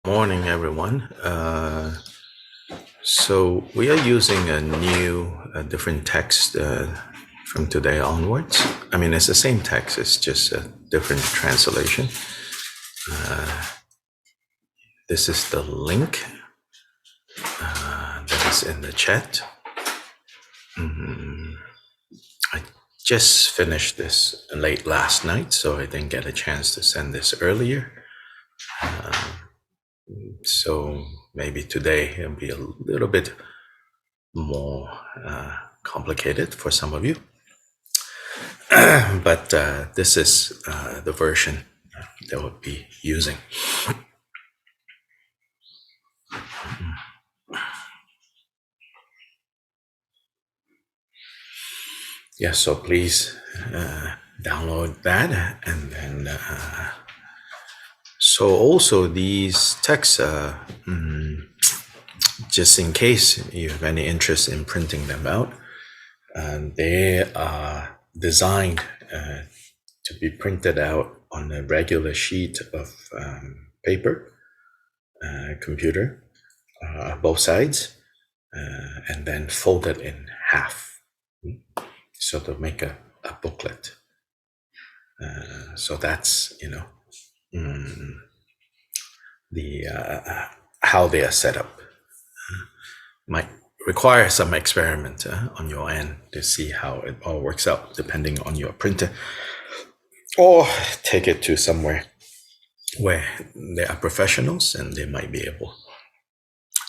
Morning, everyone. So we are using a different text from today onwards. I mean, it's the same text, it's just a different translation. This is the link that is in the chat. I just finished this late last night, so I didn't get a chance to send this earlier. So maybe today it'll be a little bit more complicated for some of you. But this is the version that we'll be using. Yeah, so please download that. And then, so also these texts, just in case you have any interest in printing them out, they are designed to be printed out on a regular sheet of paper, computer, both sides, and then folded in half. So to make a booklet. So that's, the how they are set up. Might require some experiment on your end to see how it all works out, depending on your printer, or take it to somewhere where there are professionals and they might be able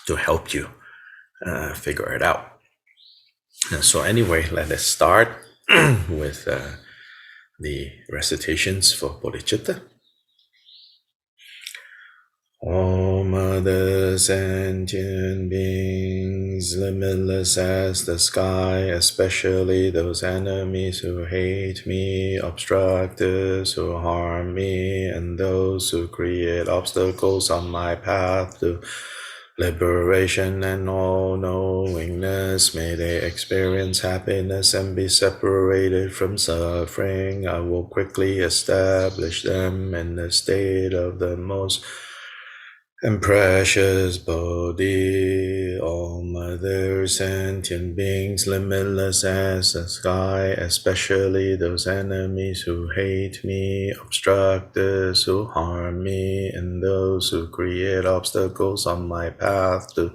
to help you figure it out. So anyway, let us start with the recitations for bodhicitta. All other sentient beings, limitless as the sky, especially those enemies who hate me, obstructors who harm me, and those who create obstacles on my path to liberation and all-knowingness. May they experience happiness and be separated from suffering. I will quickly establish them in the state of the most and precious Bodhi, all mother sentient beings, limitless as the sky, especially those enemies who hate me, obstructors who harm me, and those who create obstacles on my path to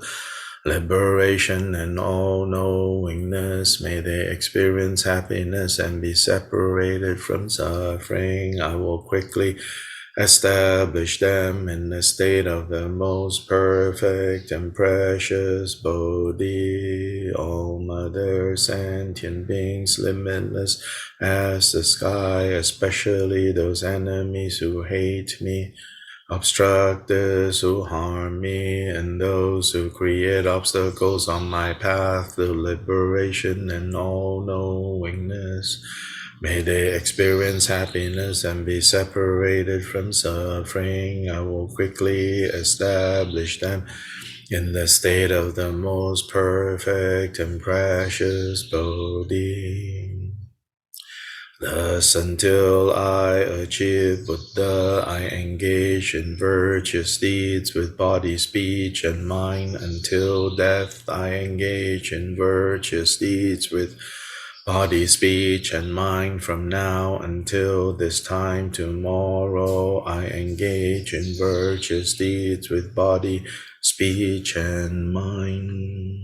liberation and all-knowingness. May they experience happiness and be separated from suffering. I will quickly establish them in the state of the most perfect and precious Bodhi, all mother sentient beings, limitless as the sky, especially those enemies who hate me, obstructors who harm me, and those who create obstacles on my path to liberation and all-knowingness. May they experience happiness and be separated from suffering. I will quickly establish them in the state of the most perfect and precious Bodhi. Thus, until I achieve Buddha, I engage in virtuous deeds with body, speech, and mind. Until death, I engage in virtuous deeds with body, speech, and mind. From now until this time tomorrow, I engage in virtuous deeds with body, speech, and mind.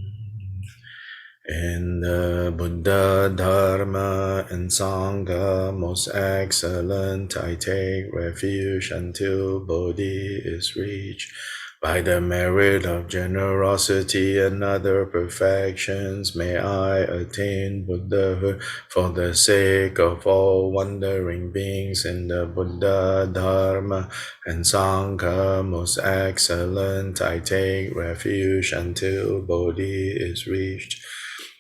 In the Buddha, Dharma, and Sangha, most excellent, I take refuge until Bodhi is reached. By the merit of generosity and other perfections, may I attain Buddhahood for the sake of all wandering beings in the Buddha, Dharma, and Sangha. Most excellent, I take refuge until Bodhi is reached.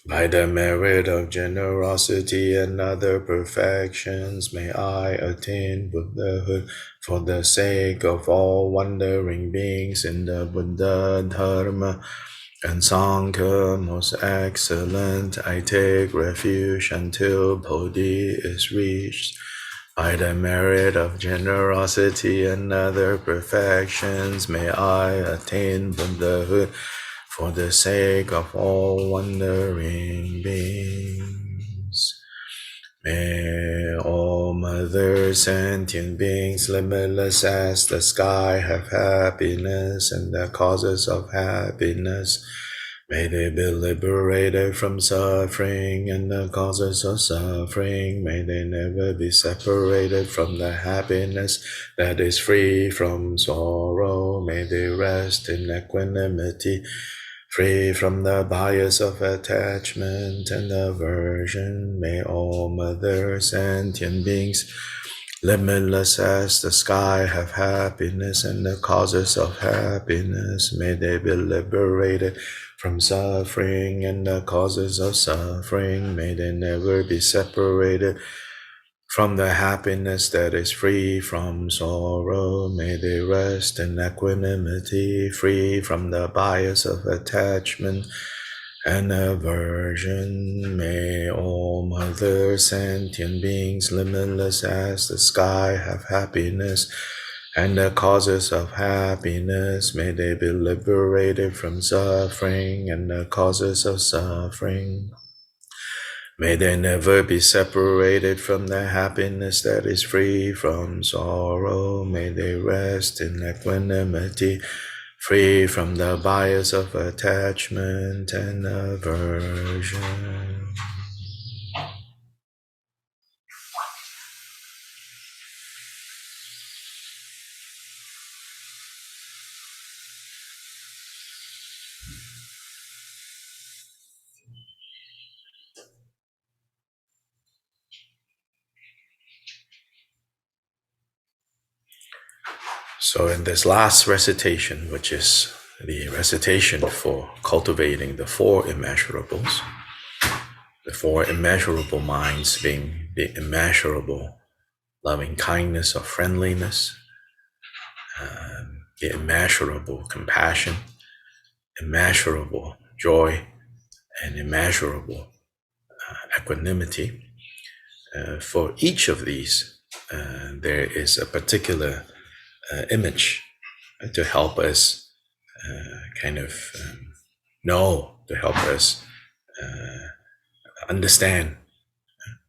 By the merit of generosity and other perfections, may I attain Buddhahood for the sake of all wandering beings in the Buddha, Dharma, and Sangha. Most excellent, I take refuge until Bodhi is reached. By the merit of generosity and other perfections, may I attain Buddhahood for the sake of all wandering beings. May all mother sentient beings, limitless as the sky, have happiness and the causes of happiness. May they be liberated from suffering and the causes of suffering. May they never be separated from the happiness that is free from sorrow. May they rest in equanimity, free from the bias of attachment and aversion. May all mother sentient beings, limitless as the sky, have happiness and the causes of happiness. May they be liberated from suffering and the causes of suffering. May they never be separated from the happiness that is free from sorrow. May they rest in equanimity, free from the bias of attachment and aversion. May all mother sentient beings, limitless as the sky, have happiness and the causes of happiness. May they be liberated from suffering and the causes of suffering. May they never be separated from the happiness that is free from sorrow. May they rest in equanimity, free from the bias of attachment and aversion. So in this last recitation, which is the recitation for cultivating the four immeasurables, the four immeasurable minds being the immeasurable loving kindness or friendliness, the immeasurable compassion, immeasurable joy, and immeasurable equanimity. For each of these, there is a particular image to help us know, to help us understand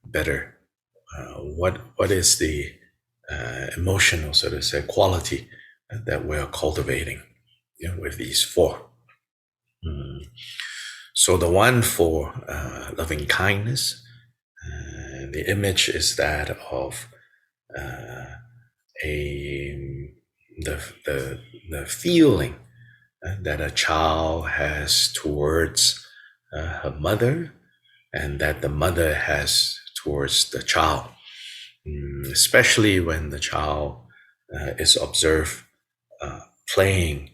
better what is the emotional, so to say, quality that we're cultivating, with these four. So the one for loving kindness, the image is that of the feeling that a child has towards her mother, and that the mother has towards the child, especially when the child is observed playing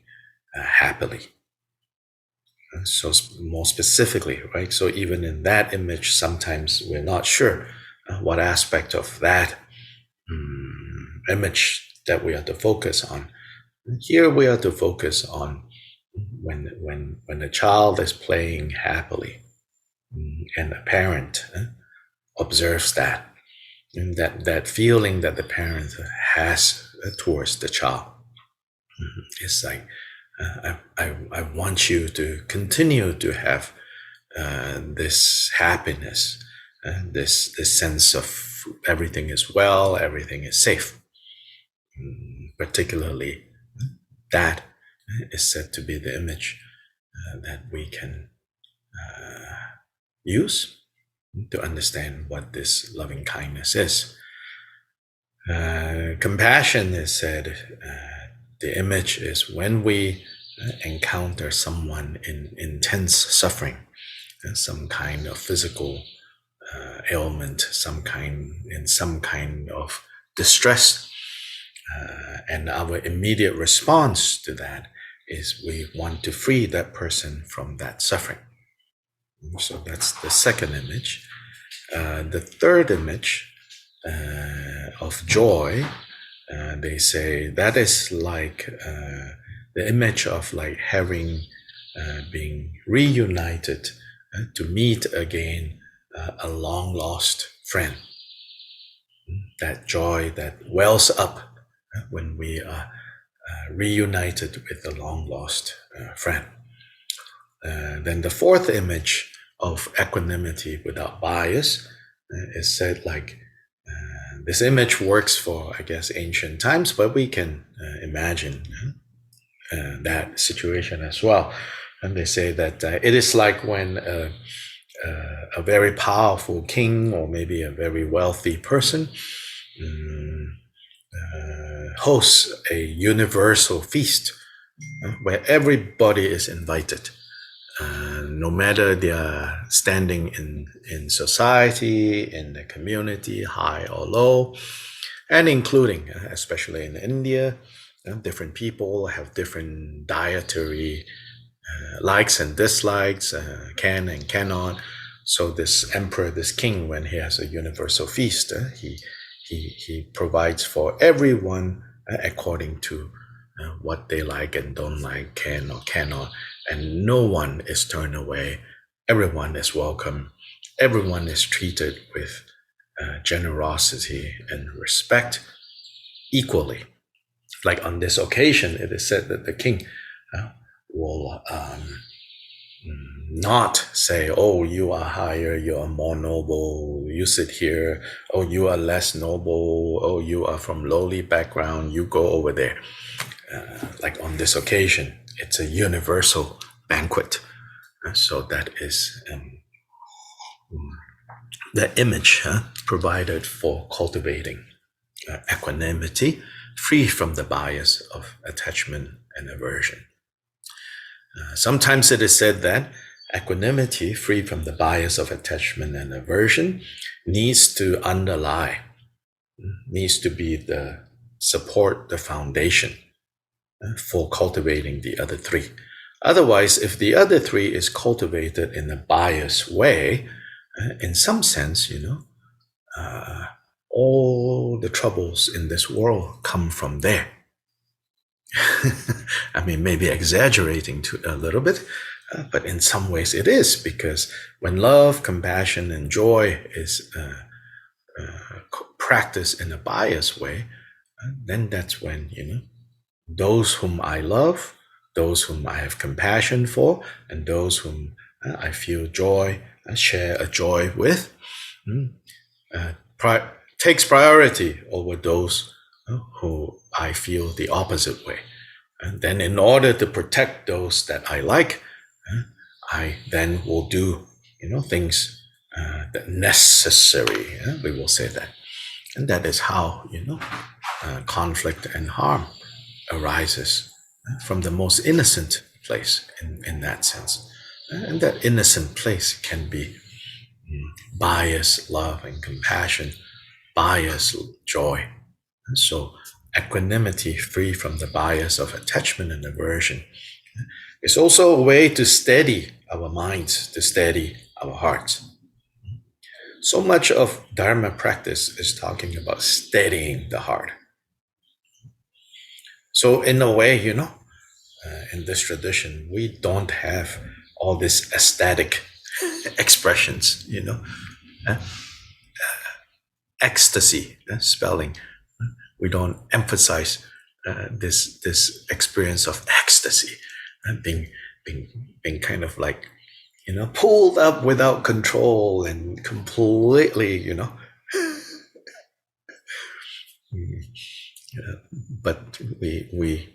happily. So more specifically, right? So even in that image, sometimes we're not sure what aspect of that image that we have to focus on. Here we have to focus on when the child is playing happily, and the parent observes that, and that feeling that the parent has towards the child. It's like, I want you to continue to have this happiness, this sense of everything is well, everything is safe. Particularly, that is said to be the image that we can use to understand what this loving kindness is. Compassion is said, the image is when we encounter someone in intense suffering, some kind of physical ailment, some kind of distress, and our immediate response to that is we want to free that person from that suffering. So that's the second image. The third image of joy, they say that is like the image of like having being reunited to meet again a long lost friend. that joy that wells up when we are reunited with a long lost friend. Then the fourth image of equanimity without bias is said like this image works for, I guess, ancient times, but we can imagine that situation as well. And they say that it is like when a very powerful king or maybe a very wealthy person hosts a universal feast where everybody is invited, no matter their standing in society, in the community, high or low, and including, especially in India, different people have different dietary likes and dislikes, can and cannot. So this emperor, this king, when he has a universal feast, he provides for everyone according to what they like and don't like, can or cannot, and no one is turned away. Everyone is welcome. Everyone is treated with generosity and respect equally. Like on this occasion, it is said that the king will not say, oh, you are higher, you are more noble, you sit here, oh, you are less noble, oh, you are from lowly background, you go over there. Like on this occasion, it's a universal banquet. So that is the image provided for cultivating equanimity, free from the bias of attachment and aversion. Sometimes it is said that equanimity, free from the bias of attachment and aversion, needs to underlie, needs to be the support, the foundation for cultivating the other three. Otherwise, if the other three is cultivated in a biased way, in some sense, all the troubles in this world come from there. I mean, maybe exaggerating a little bit, but in some ways it is, because when love, compassion, and joy is practiced in a biased way, then that's when, those whom I love, those whom I have compassion for, and those whom I feel joy, share a joy with, takes priority over those who I feel the opposite way. And then in order to protect those that I like, I then will do, things that necessary. We will say that. And that is how, conflict and harm arises from the most innocent place in that sense. And that innocent place can be bias, love, and compassion, bias, joy. And so equanimity, free from the bias of attachment and aversion, is also a way to steady our minds, to steady our hearts. So much of Dharma practice is talking about steadying the heart. So in a way, in this tradition, we don't have all these aesthetic expressions, ecstasy, spelling. We don't emphasize this experience of ecstasy, being kind of like, pulled up without control and completely, but we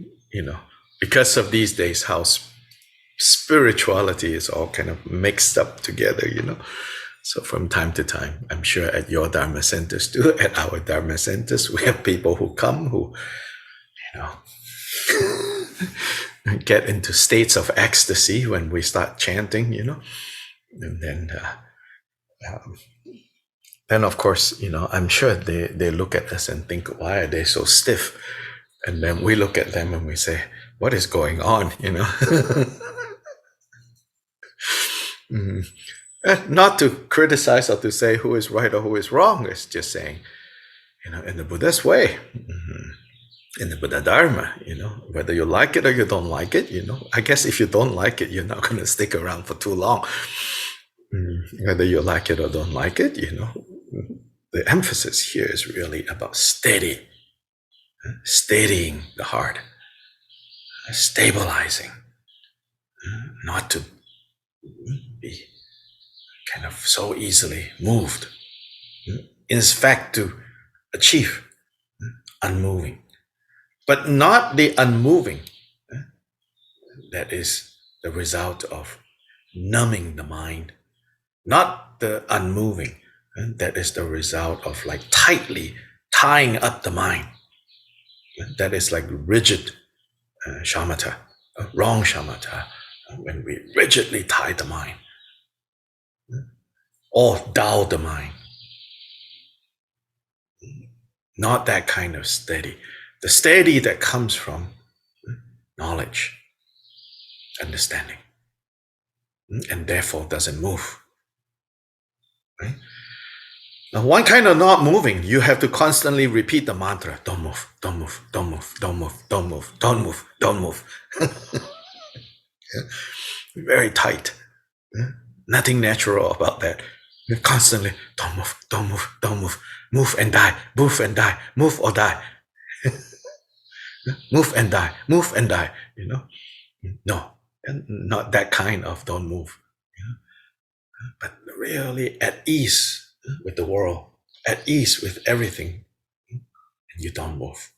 because of these days, how spirituality is all kind of mixed up together, So from time to time, I'm sure at your Dharma centers too, at our Dharma centers, we have people who come who, get into states of ecstasy when we start chanting, and then of course, I'm sure they look at us and think, why are they so stiff? And then we look at them and we say, what is going on, Not to criticize or to say who is right or who is wrong. It's just saying, in the Buddha's way, in the Buddha Dharma, whether you like it or you don't like it, I guess if you don't like it, you're not going to stick around for too long. Whether you like it or don't like it, the emphasis here is really about steadying the heart, stabilizing, not to be kind of so easily moved. In fact, to achieve unmoving, but not the unmoving that is the result of numbing the mind, not the unmoving that is the result of like tightly tying up the mind. That is like rigid shamatha, wrong shamatha, when we rigidly tie the mind or dull the mind. Not that kind of steady. The steady that comes from knowledge, understanding, and therefore doesn't move. Right? Now, one kind of not moving, you have to constantly repeat the mantra: don't move, don't move, don't move, don't move, don't move, don't move, don't move. Very tight. Nothing natural about that. Constantly, don't move, don't move, don't move, move and die, move and die, move or die, move and die, move and die. No, not that kind of don't move, but really at ease with the world, at ease with everything, and you don't move.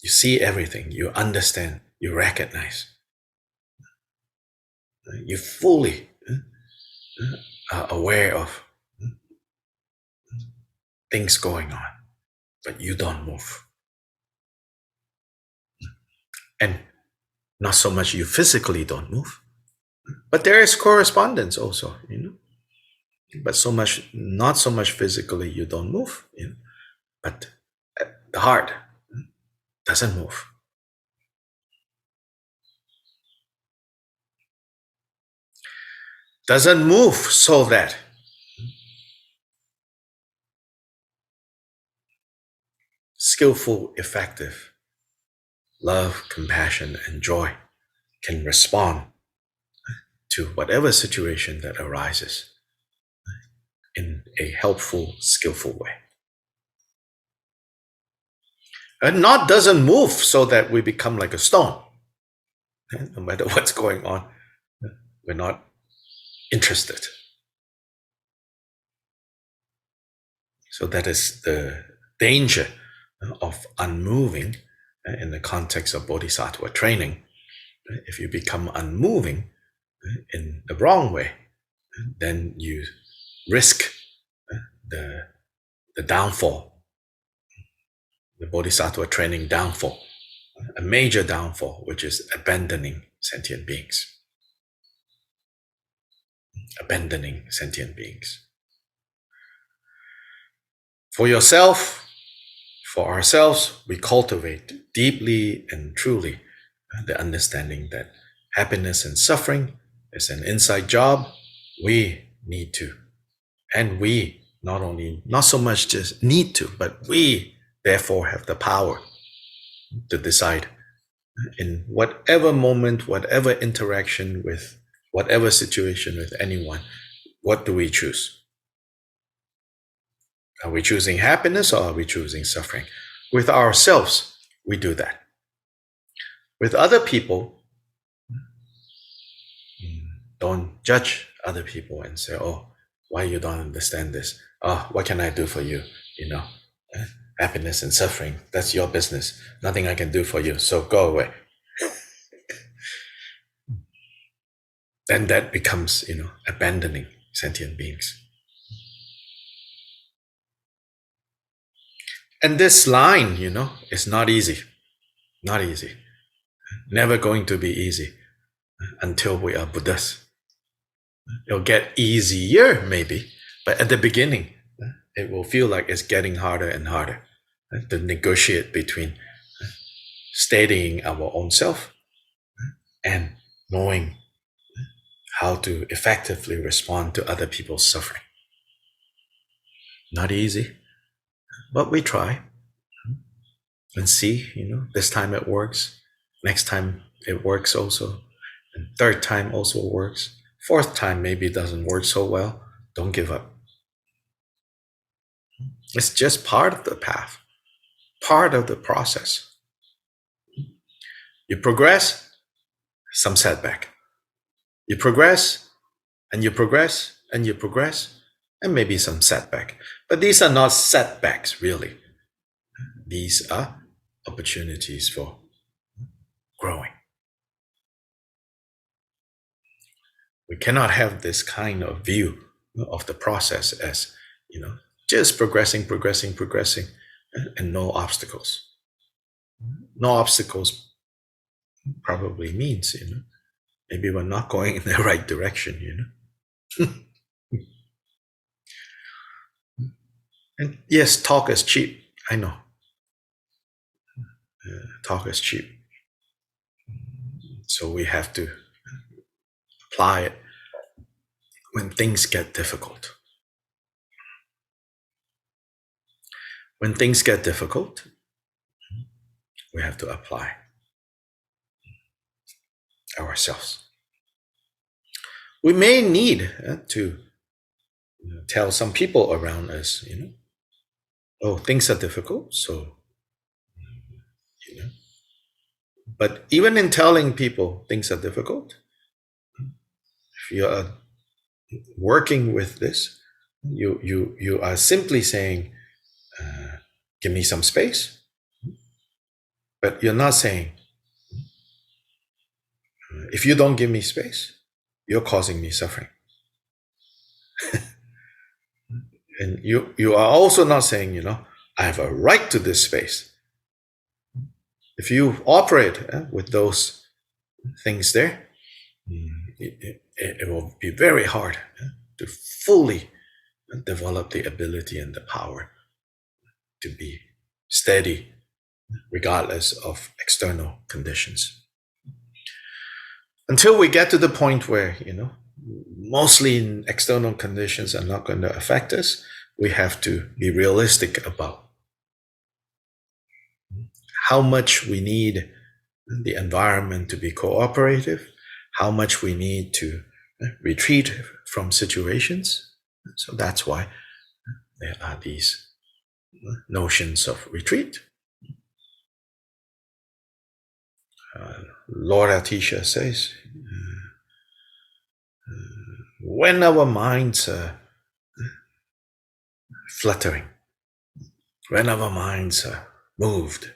You see everything, you understand, you recognize, you fully are aware of things going on, but you don't move. And not so much you physically don't move, but there is correspondence also, but not so much physically you don't move, but the heart doesn't move. Doesn't move so that skillful, effective love, compassion, and joy can respond to whatever situation that arises in a helpful, skillful way. And not doesn't move so that we become like a stone. No matter what's going on, we're not interested. So that is the danger of unmoving in the context of bodhisattva training. If you become unmoving in the wrong way, then you risk the downfall, the bodhisattva training downfall, a major downfall, which is abandoning sentient beings. Abandoning sentient beings. For yourself, for ourselves, we cultivate deeply and truly the understanding that happiness and suffering is an inside job. We need to, and we not so much just need to, but we therefore have the power to decide in whatever moment, whatever interaction with whatever situation with anyone, what do we choose? Are we choosing happiness or are we choosing suffering? With ourselves, we do that. With other people, don't judge other people and say, oh, why you don't understand this? Oh, what can I do for you? Happiness and suffering, that's your business. Nothing I can do for you, so go away. Then that becomes, abandoning sentient beings. And this line, is not easy. Not easy. Never going to be easy until we are Buddhas. It'll get easier, maybe, but at the beginning, it will feel like it's getting harder and harder to negotiate between steadying our own self and knowing how to effectively respond to other people's suffering. Not easy, but we try and see, this time it works. Next time it works also. And third time also works. Fourth time maybe it doesn't work so well. Don't give up. It's just part of the path, part of the process. You progress, some setback. You progress, and you progress, and you progress, and maybe some setback. But these are not setbacks, really. These are opportunities for growing. We cannot have this kind of view of the process as, just progressing, progressing, progressing, and no obstacles. No obstacles probably means, maybe we're not going in the right direction. And yes, talk is cheap. I know. Talk is cheap. So we have to apply it when things get difficult. When things get difficult, we have to apply ourselves. We may need to tell some people around us, oh, things are difficult, so, but even in telling people things are difficult, if you are working with this, you are simply saying, give me some space, but you're not saying, if you don't give me space, you're causing me suffering. And you are also not saying, I have a right to this space. If you operate with those things there, it will be very hard to fully develop the ability and the power to be steady regardless of external conditions. Until we get to the point where, mostly external conditions are not going to affect us, we have to be realistic about how much we need the environment to be cooperative, how much we need to retreat from situations. So that's why there are these notions of retreat. Lord Atisha says, when our minds are fluttering, when our minds are moved,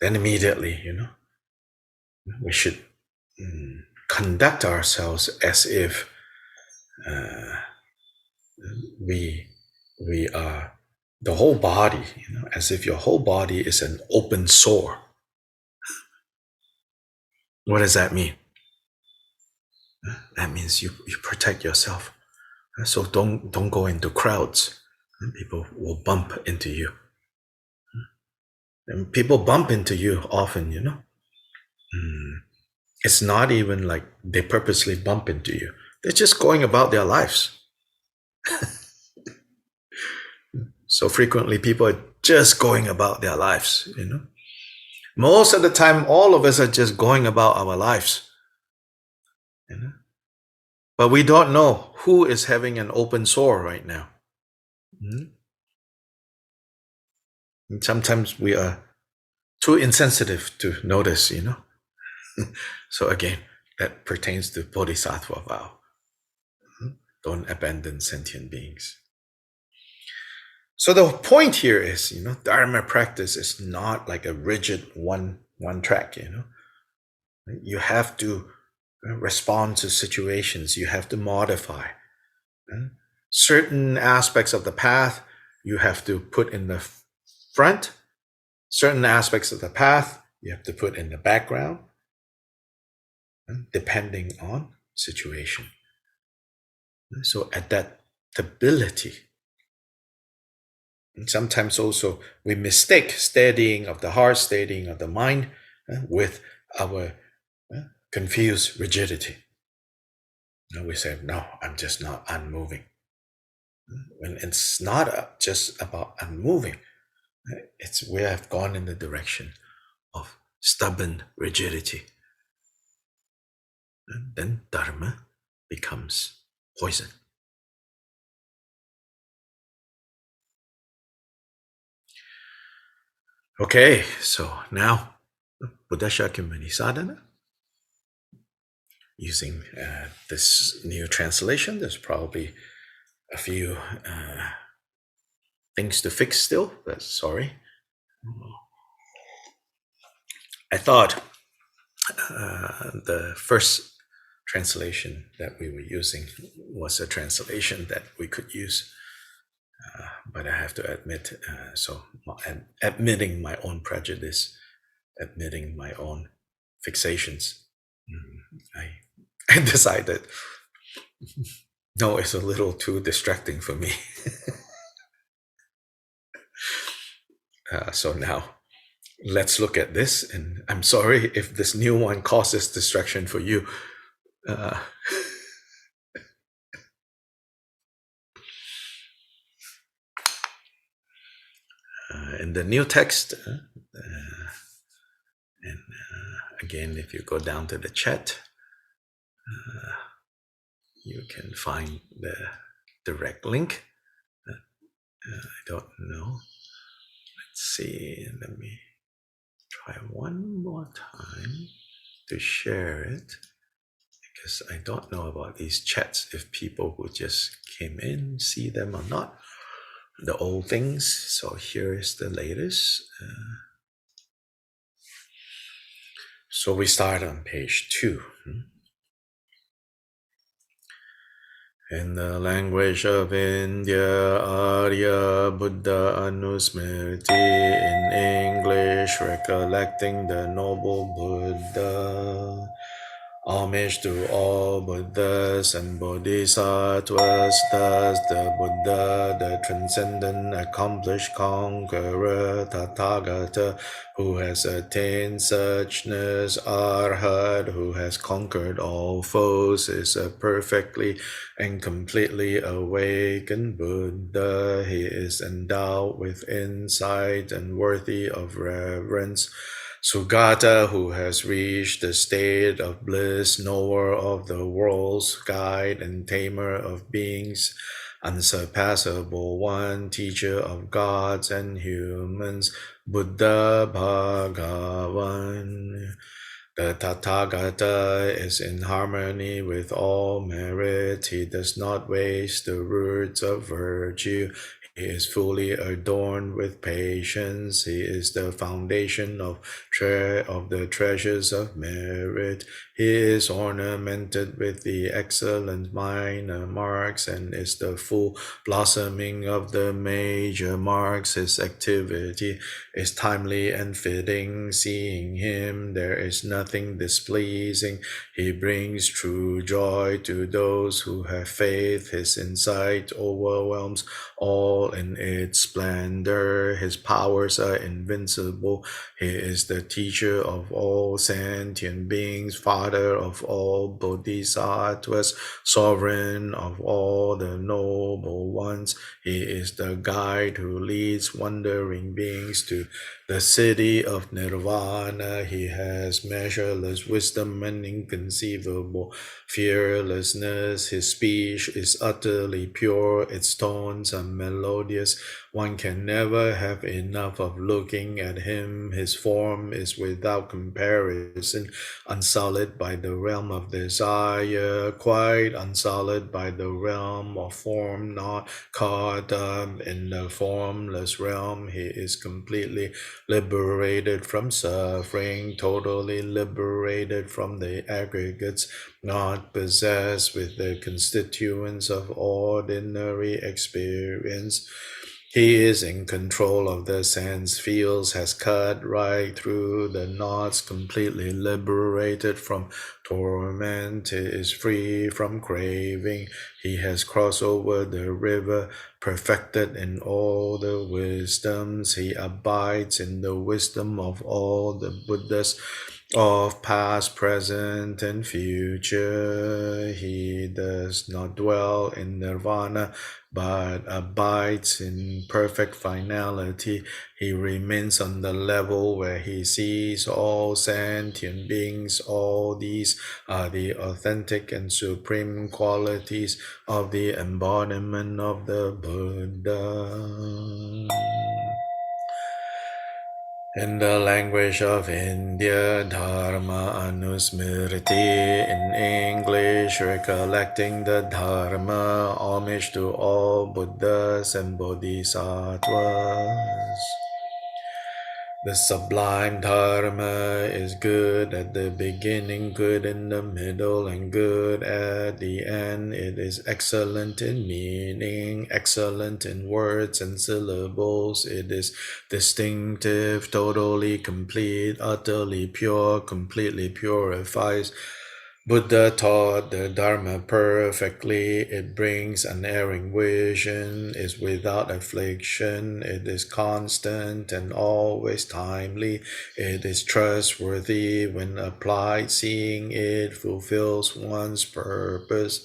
then immediately, we should conduct ourselves as if we are the whole body, as if your whole body is an open sore. What does that mean? That means you protect yourself. So don't go into crowds. People will bump into you. And people bump into you often, It's not even like they purposely bump into you. They're just going about their lives. So frequently people are just going about their lives, Most of the time, all of us are just going about our lives. But we don't know who is having an open sore right now. And sometimes we are too insensitive to notice, So again, that pertains to Bodhisattva vow. Don't abandon sentient beings. So the point here is, Dharma practice is not like a rigid one track, You have to respond to situations. You have to modify. Certain aspects of the path you have to put in the front. Certain aspects of the path you have to put in the background, depending on situation. So adaptability. And sometimes also we mistake steadying of the heart, steadying of the mind with our confused rigidity. We say, no, I'm just not unmoving. When it's not just about unmoving, we have gone in the direction of stubborn rigidity. And then Dharma becomes poison. Okay, so now Buddha Shakyamuni Sadhana, using this new translation. There's probably a few things to fix still, but sorry. I thought the first translation that we were using was a translation that we could use, but I have to admit, admitting my own prejudice, admitting my own fixations, I, I decided, no, it's a little too distracting for me. So now let's look at this. And I'm sorry if this new one causes distraction for you. Uh, in the new text, and again, if you go down to the chat, you can find the direct link. I don't know. Let's see. Let me try one more time to share it, because I don't know about these chats, if people who just came in see them or not, the old things. So here is the latest. So we start on page 2. In the language of India, Arya Buddha Anusmriti, in English, recollecting the noble Buddha. Homage to all Buddhas and Bodhisattvas, thus the Buddha, the transcendent, accomplished conqueror, Tathagata, who has attained suchness, Arhat, who has conquered all foes, is a perfectly and completely awakened Buddha. He is endowed with insight and worthy of reverence. Sugata, who has reached the state of bliss, knower of the worlds, guide and tamer of beings, unsurpassable one, teacher of gods and humans, Buddha Bhagavan. The Tathagata is in harmony with all merit. He does not waste the roots of virtue. He is fully adorned with patience. He is the foundation of the treasures of merit. He is ornamented with the excellent minor marks and is the full blossoming of the major marks. His activity is timely and fitting. Seeing him, there is nothing displeasing. He brings true joy to those who have faith. His insight overwhelms all in its splendor. His powers are invincible. He is the teacher of all sentient beings, father of all bodhisattvas, sovereign of all the noble ones. He is the guide who leads wandering beings to the city of Nirvana. He has measureless wisdom and inconceivable fearlessness. His speech is utterly pure. Its tones are melodious. One can never have enough of looking at him. His form is without comparison, unsullied by the realm of desire, quite unsullied by the realm of form, not caught up in the formless realm. He is completely liberated from suffering, totally liberated from the aggregates, not possessed with the constituents of ordinary experience. He is in control of the sense fields, has cut right through the knots, completely liberated from torment, is free from craving. He has crossed over the river, perfected in all the wisdoms. He abides in the wisdom of all the Buddhas of past, present, and future. He does not dwell in nirvana, but abides in perfect finality. He remains on the level where he sees all sentient beings. All these are the authentic and supreme qualities of the embodiment of the Buddha. In the language of India, Dharma Anusmriti, in English, recollecting the Dharma, homage to all Buddhas and Bodhisattvas. The sublime Dharma is good at the beginning, good in the middle, and good at the end. It is excellent in meaning, excellent in words and syllables. It is distinctive, totally complete, utterly pure, completely purifies. Buddha taught the Dharma perfectly. It brings unerring vision, is without affliction. It is constant and always timely. It is trustworthy when applied. Seeing it fulfills one's purpose.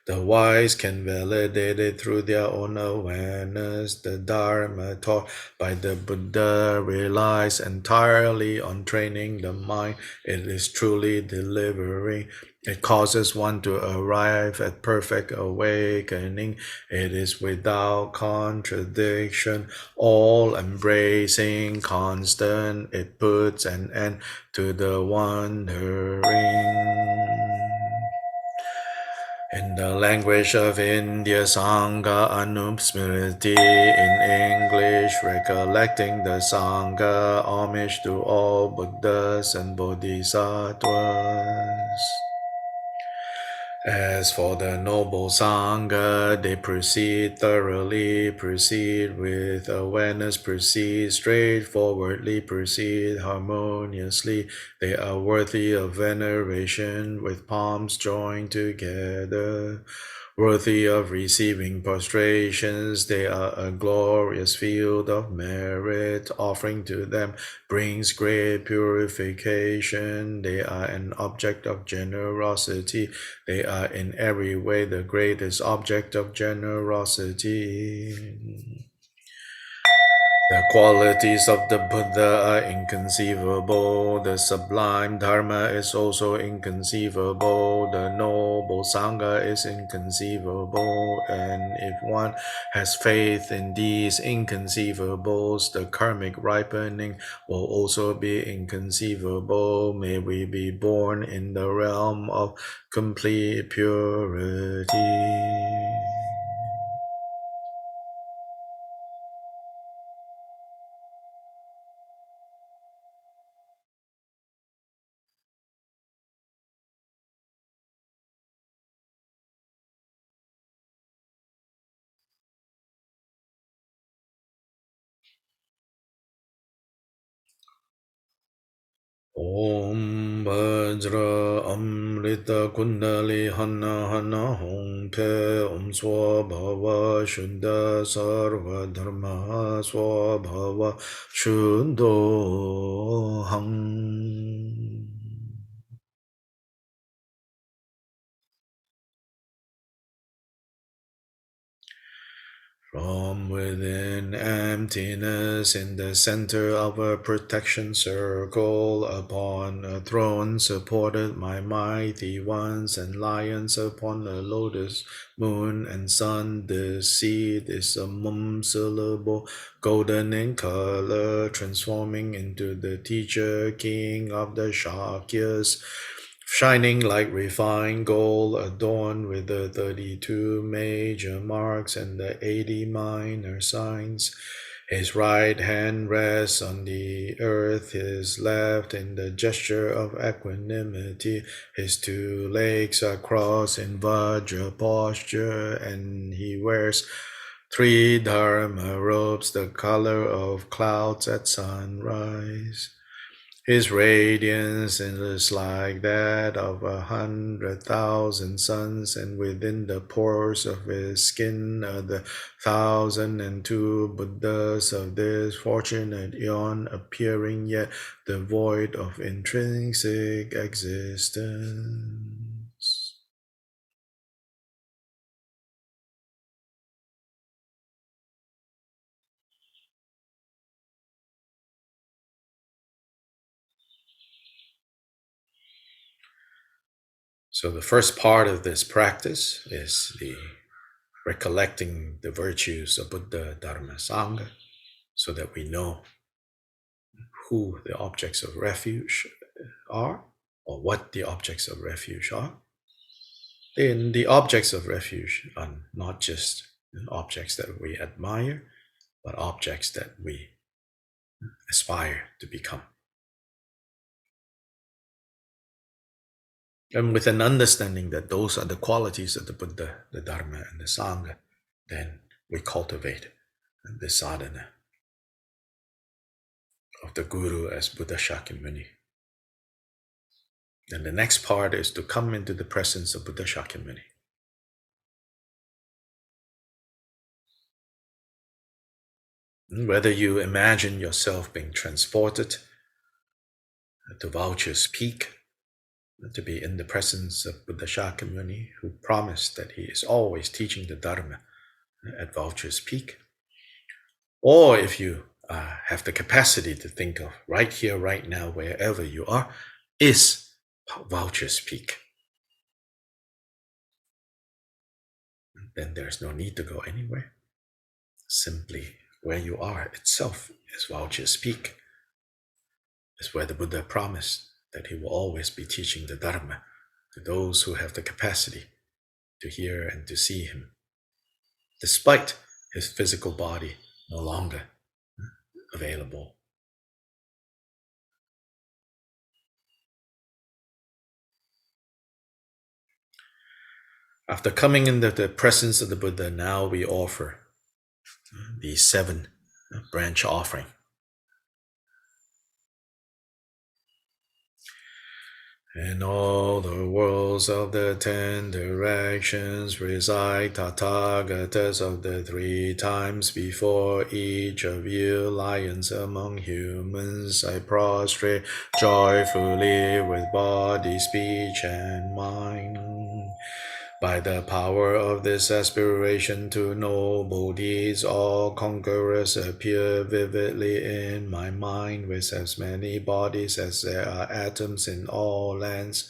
The wise can validate it through their own awareness. The Dharma taught by the Buddha relies entirely on training the mind. It is truly delivering. It causes one to arrive at perfect awakening. It is without contradiction, all embracing, constant. It puts an end to the wandering. In the language of India, Sangha Anupsmriti, in English, recollecting the Sangha, homage to all Buddhas and Bodhisattvas. As for the noble Sangha, they proceed thoroughly, proceed with awareness, proceed straightforwardly, proceed harmoniously. They are worthy of veneration with palms joined together. Worthy of receiving prostrations, they are a glorious field of merit. Offering to them brings great purification. They are an object of generosity. They are in every way the greatest object of generosity. The qualities of the Buddha are inconceivable. The sublime Dharma is also inconceivable. The noble Sangha is inconceivable. And if one has faith in these inconceivables, the karmic ripening will also be inconceivable. May we be born in the realm of complete purity. ॐ वज्र अमृत कुण्डली हन हन हों फे ॐ स्वभव शुद्ध सर्वधर्म स्वभव शुद्धो हम्. From within emptiness, in the center of a protection circle, upon a throne supported my mighty ones and lions upon a lotus, moon and sun. The seed is a mum syllable, golden in color, transforming into the teacher, king of the Shakyas. Shining like refined gold, adorned with the 32 major marks and the 80 minor signs. His right hand rests on the earth, his left in the gesture of equanimity. His two legs are crossed in Vajra posture, and he wears three Dharma robes, the color of clouds at sunrise. His radiance is like that of 100,000 suns, and within the pores of his skin are the 1,002 Buddhas of this fortunate eon, appearing yet devoid of intrinsic existence. So the first part of this practice is the recollecting the virtues of Buddha, Dharma, Sangha, so that we know who the objects of refuge are, or what the objects of refuge are, then the objects of refuge are not just objects that we admire, but objects that we aspire to become. And with an understanding that those are the qualities of the Buddha, the Dharma, and the Sangha, then we cultivate the sadhana of the Guru as Buddha Shakyamuni. And the next part is to come into the presence of Buddha Shakyamuni. Whether you imagine yourself being transported to Vulture's Peak, to be in the presence of Buddha Shakyamuni, who promised that he is always teaching the Dharma at Vulture's Peak, or if you have the capacity to think of right here, right now, wherever you are, is Vulture's Peak, then there's no need to go anywhere. Simply where you are itself is Vulture's Peak. Is where the Buddha promised that he will always be teaching the Dharma to those who have the capacity to hear and to see him, despite his physical body no longer available. After coming into the presence of the Buddha, now we offer the 7 branch offering. In all the worlds of the 10 directions reside Tathagatas of the 3 times before each of you, lions among humans. I prostrate joyfully with body, speech, and mind. By the power of this aspiration to noble deeds, all conquerors appear vividly in my mind, with as many bodies as there are atoms in all lands.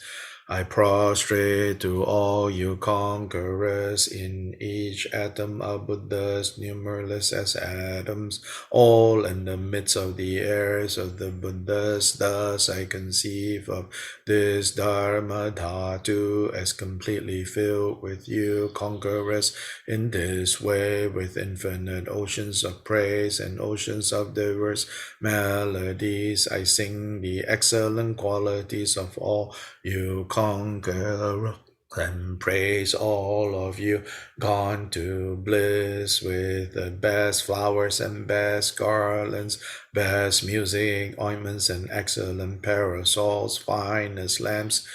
I prostrate to all you conquerors. In each atom are Buddhas, numberless as atoms, all in the midst of the heirs of the Buddhas. Thus I conceive of this Dharma Dhatu as completely filled with you conquerors. In this way, with infinite oceans of praise and oceans of diverse melodies, I sing the excellent qualities of all you conqueror and praise all of you gone to bliss with the best flowers and best garlands, best music, ointments, and excellent parasols, finest lamps,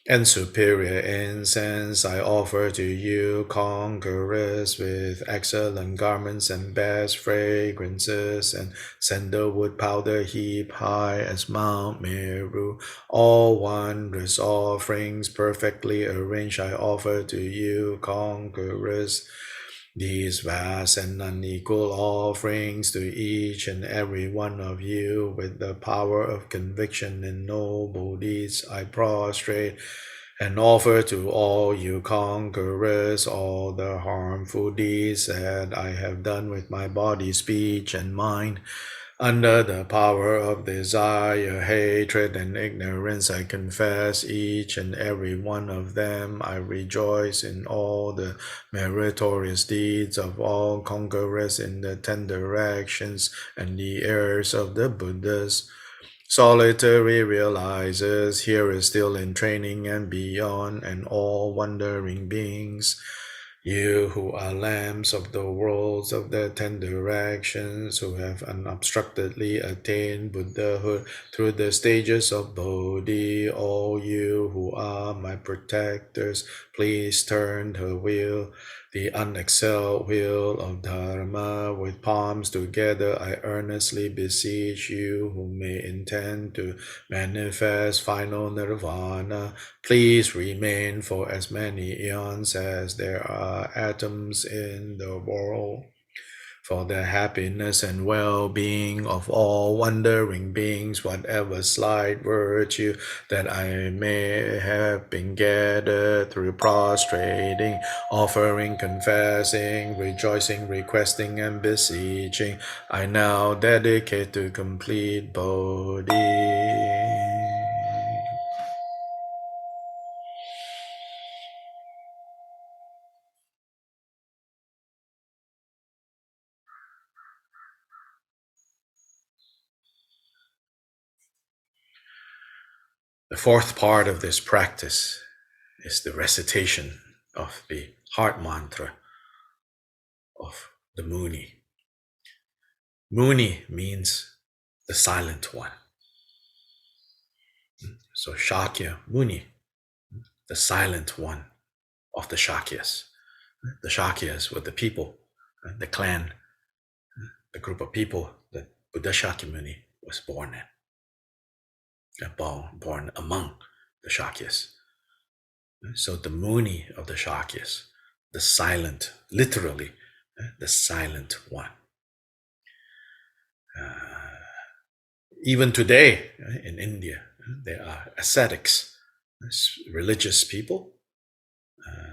and superior incense I offer to you, conquerors, with excellent garments and best fragrances, and sandalwood powder heap high as Mount Meru. All wondrous offerings perfectly arranged I offer to you, conquerors. These vast and unequal offerings to each and every one of you, with the power of conviction and noble deeds, I prostrate and offer to all you conquerors all the harmful deeds that I have done with my body, speech, and mind. Under the power of desire, hatred, and ignorance, I confess each and every one of them. I rejoice in all the meritorious deeds of all conquerors in the 10 directions and the heirs of the Buddhas. Solitary realizers, here is still in training and beyond, and all wandering beings. You who are lamps of the worlds of the 10 directions, who have unobstructedly attained Buddhahood through the stages of Bodhi, all you who are my protectors, please turn the wheel, the unexcelled wheel of Dharma. With palms together, I earnestly beseech you who may intend to manifest final nirvana, please remain for as many eons as there are atoms in the world. for the happiness and well-being of all wandering beings, whatever slight virtue that I may have been gathered through prostrating, offering, confessing, rejoicing, requesting, and beseeching, I now dedicate to complete Bodhi. The fourth part of this practice is the recitation of the heart mantra of the Muni. Muni means the silent one. So Shakya Muni, the silent one of the Shakyas. The Shakyas were the people, the clan, the group of people that Buddha Shakyamuni was born in, born among the Shakyas. So the Muni of the Shakyas, the silent, literally, the silent one. Even today in India, there are ascetics, religious people,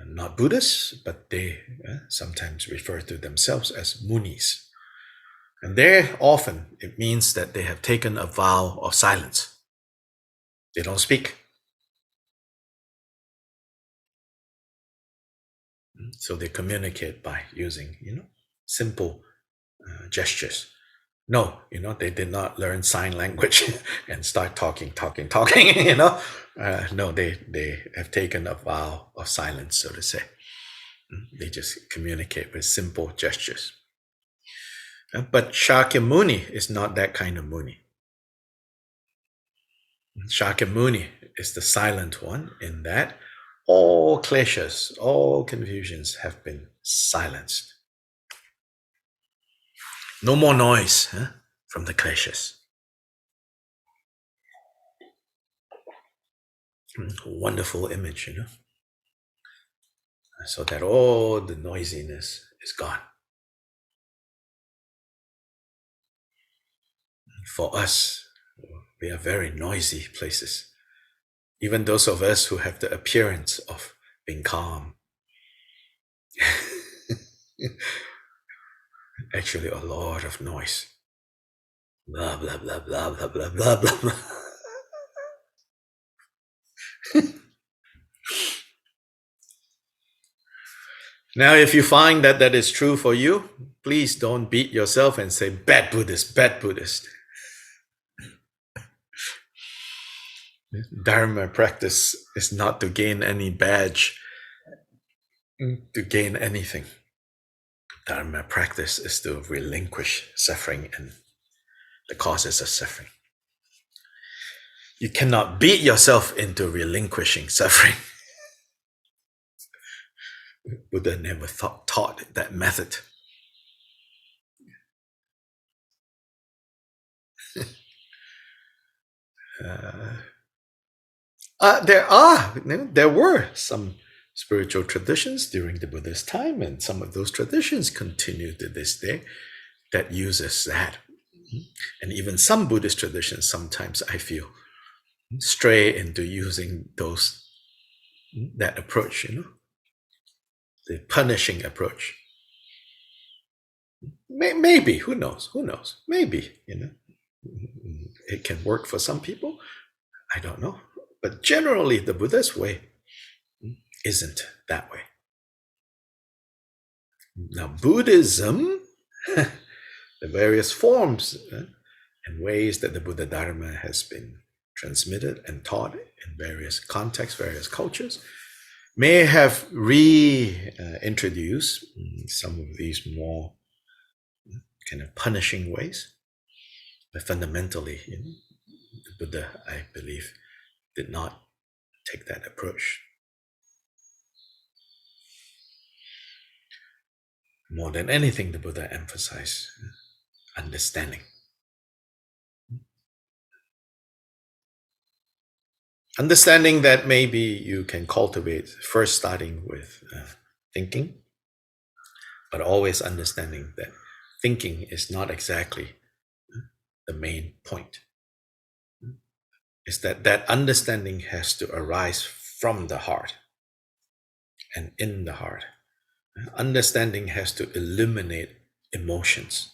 not Buddhists, but they sometimes refer to themselves as munis. And there often it means that they have taken a vow of silence. They don't speak. So they communicate by using, simple gestures. No, they did not learn sign language and start talking, no, they have taken a vow of silence, so to say. They just communicate with simple gestures. But Shakyamuni is not that kind of Muni. Shakyamuni is the silent one in that all kleshas, all confusions have been silenced. No more noise from the kleshas. Wonderful image, so that all the noisiness is gone. For us, we are very noisy places. Even those of us who have the appearance of being calm, actually a lot of noise. Blah, blah, blah, blah, blah, blah, blah, blah, blah. Now, if you find that that is true for you, please don't beat yourself and say, bad Buddhist, bad Buddhist. Dharma practice is not to gain any badge, to gain anything. Dharma practice is to relinquish suffering and the causes of suffering. You cannot beat yourself into relinquishing suffering. Buddha never taught that method. There were some spiritual traditions during the Buddha's time, and some of those traditions continue to this day that uses that. And even some Buddhist traditions, sometimes I feel, stray into using that approach, the punishing approach. Maybe, who knows? Maybe, it can work for some people. I don't know. But generally, the Buddha's way isn't that way. Now, Buddhism, the various forms and ways that the Buddha Dharma has been transmitted and taught in various contexts, various cultures, may have reintroduced some of these more kind of punishing ways. But fundamentally, the Buddha, I believe, did not take that approach. More than anything, the Buddha emphasized understanding. Understanding that maybe you can cultivate, first starting with thinking, but always understanding that thinking is not exactly the main point. Is that understanding has to arise from the heart and in the heart. Understanding has to illuminate emotions.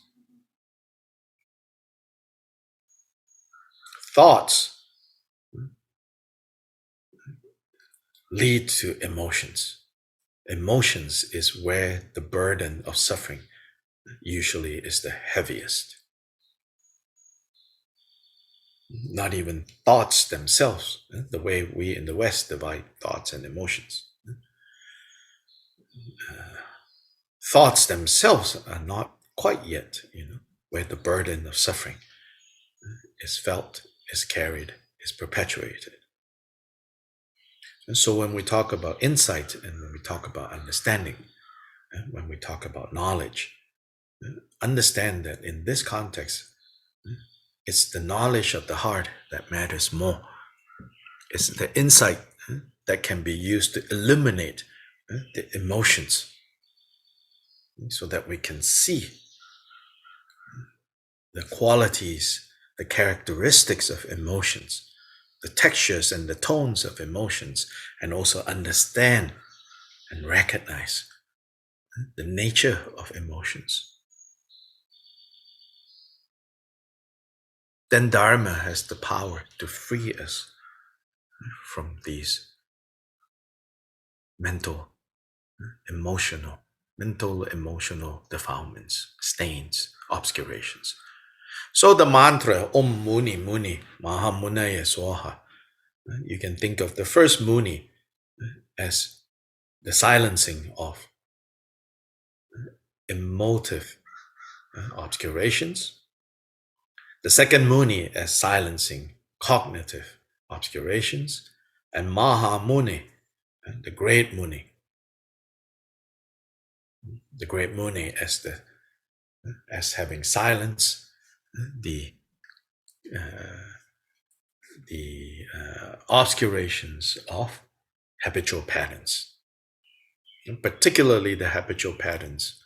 Thoughts lead to emotions. Emotions is where the burden of suffering usually is the heaviest. Not even thoughts themselves, the way we in the West divide thoughts and emotions. Thoughts themselves are not quite yet, where the burden of suffering is felt, is carried, is perpetuated. And so when we talk about insight and when we talk about understanding, when we talk about knowledge, understand that in this context, it's the knowledge of the heart that matters more. It's the insight that can be used to illuminate the emotions so that we can see the qualities, the characteristics of emotions, the textures and the tones of emotions, and also understand and recognize the nature of emotions. Then Dharma has the power to free us from these mental, emotional defilements, stains, obscurations. So the mantra Om Muni Muni Mahamunaya Swaha, you can think of the first Muni as the silencing of emotive obscurations. The second Muni as silencing cognitive obscurations. And Mahamuni, the great Muni, as having silenced the obscurations of habitual patterns, and particularly the habitual patterns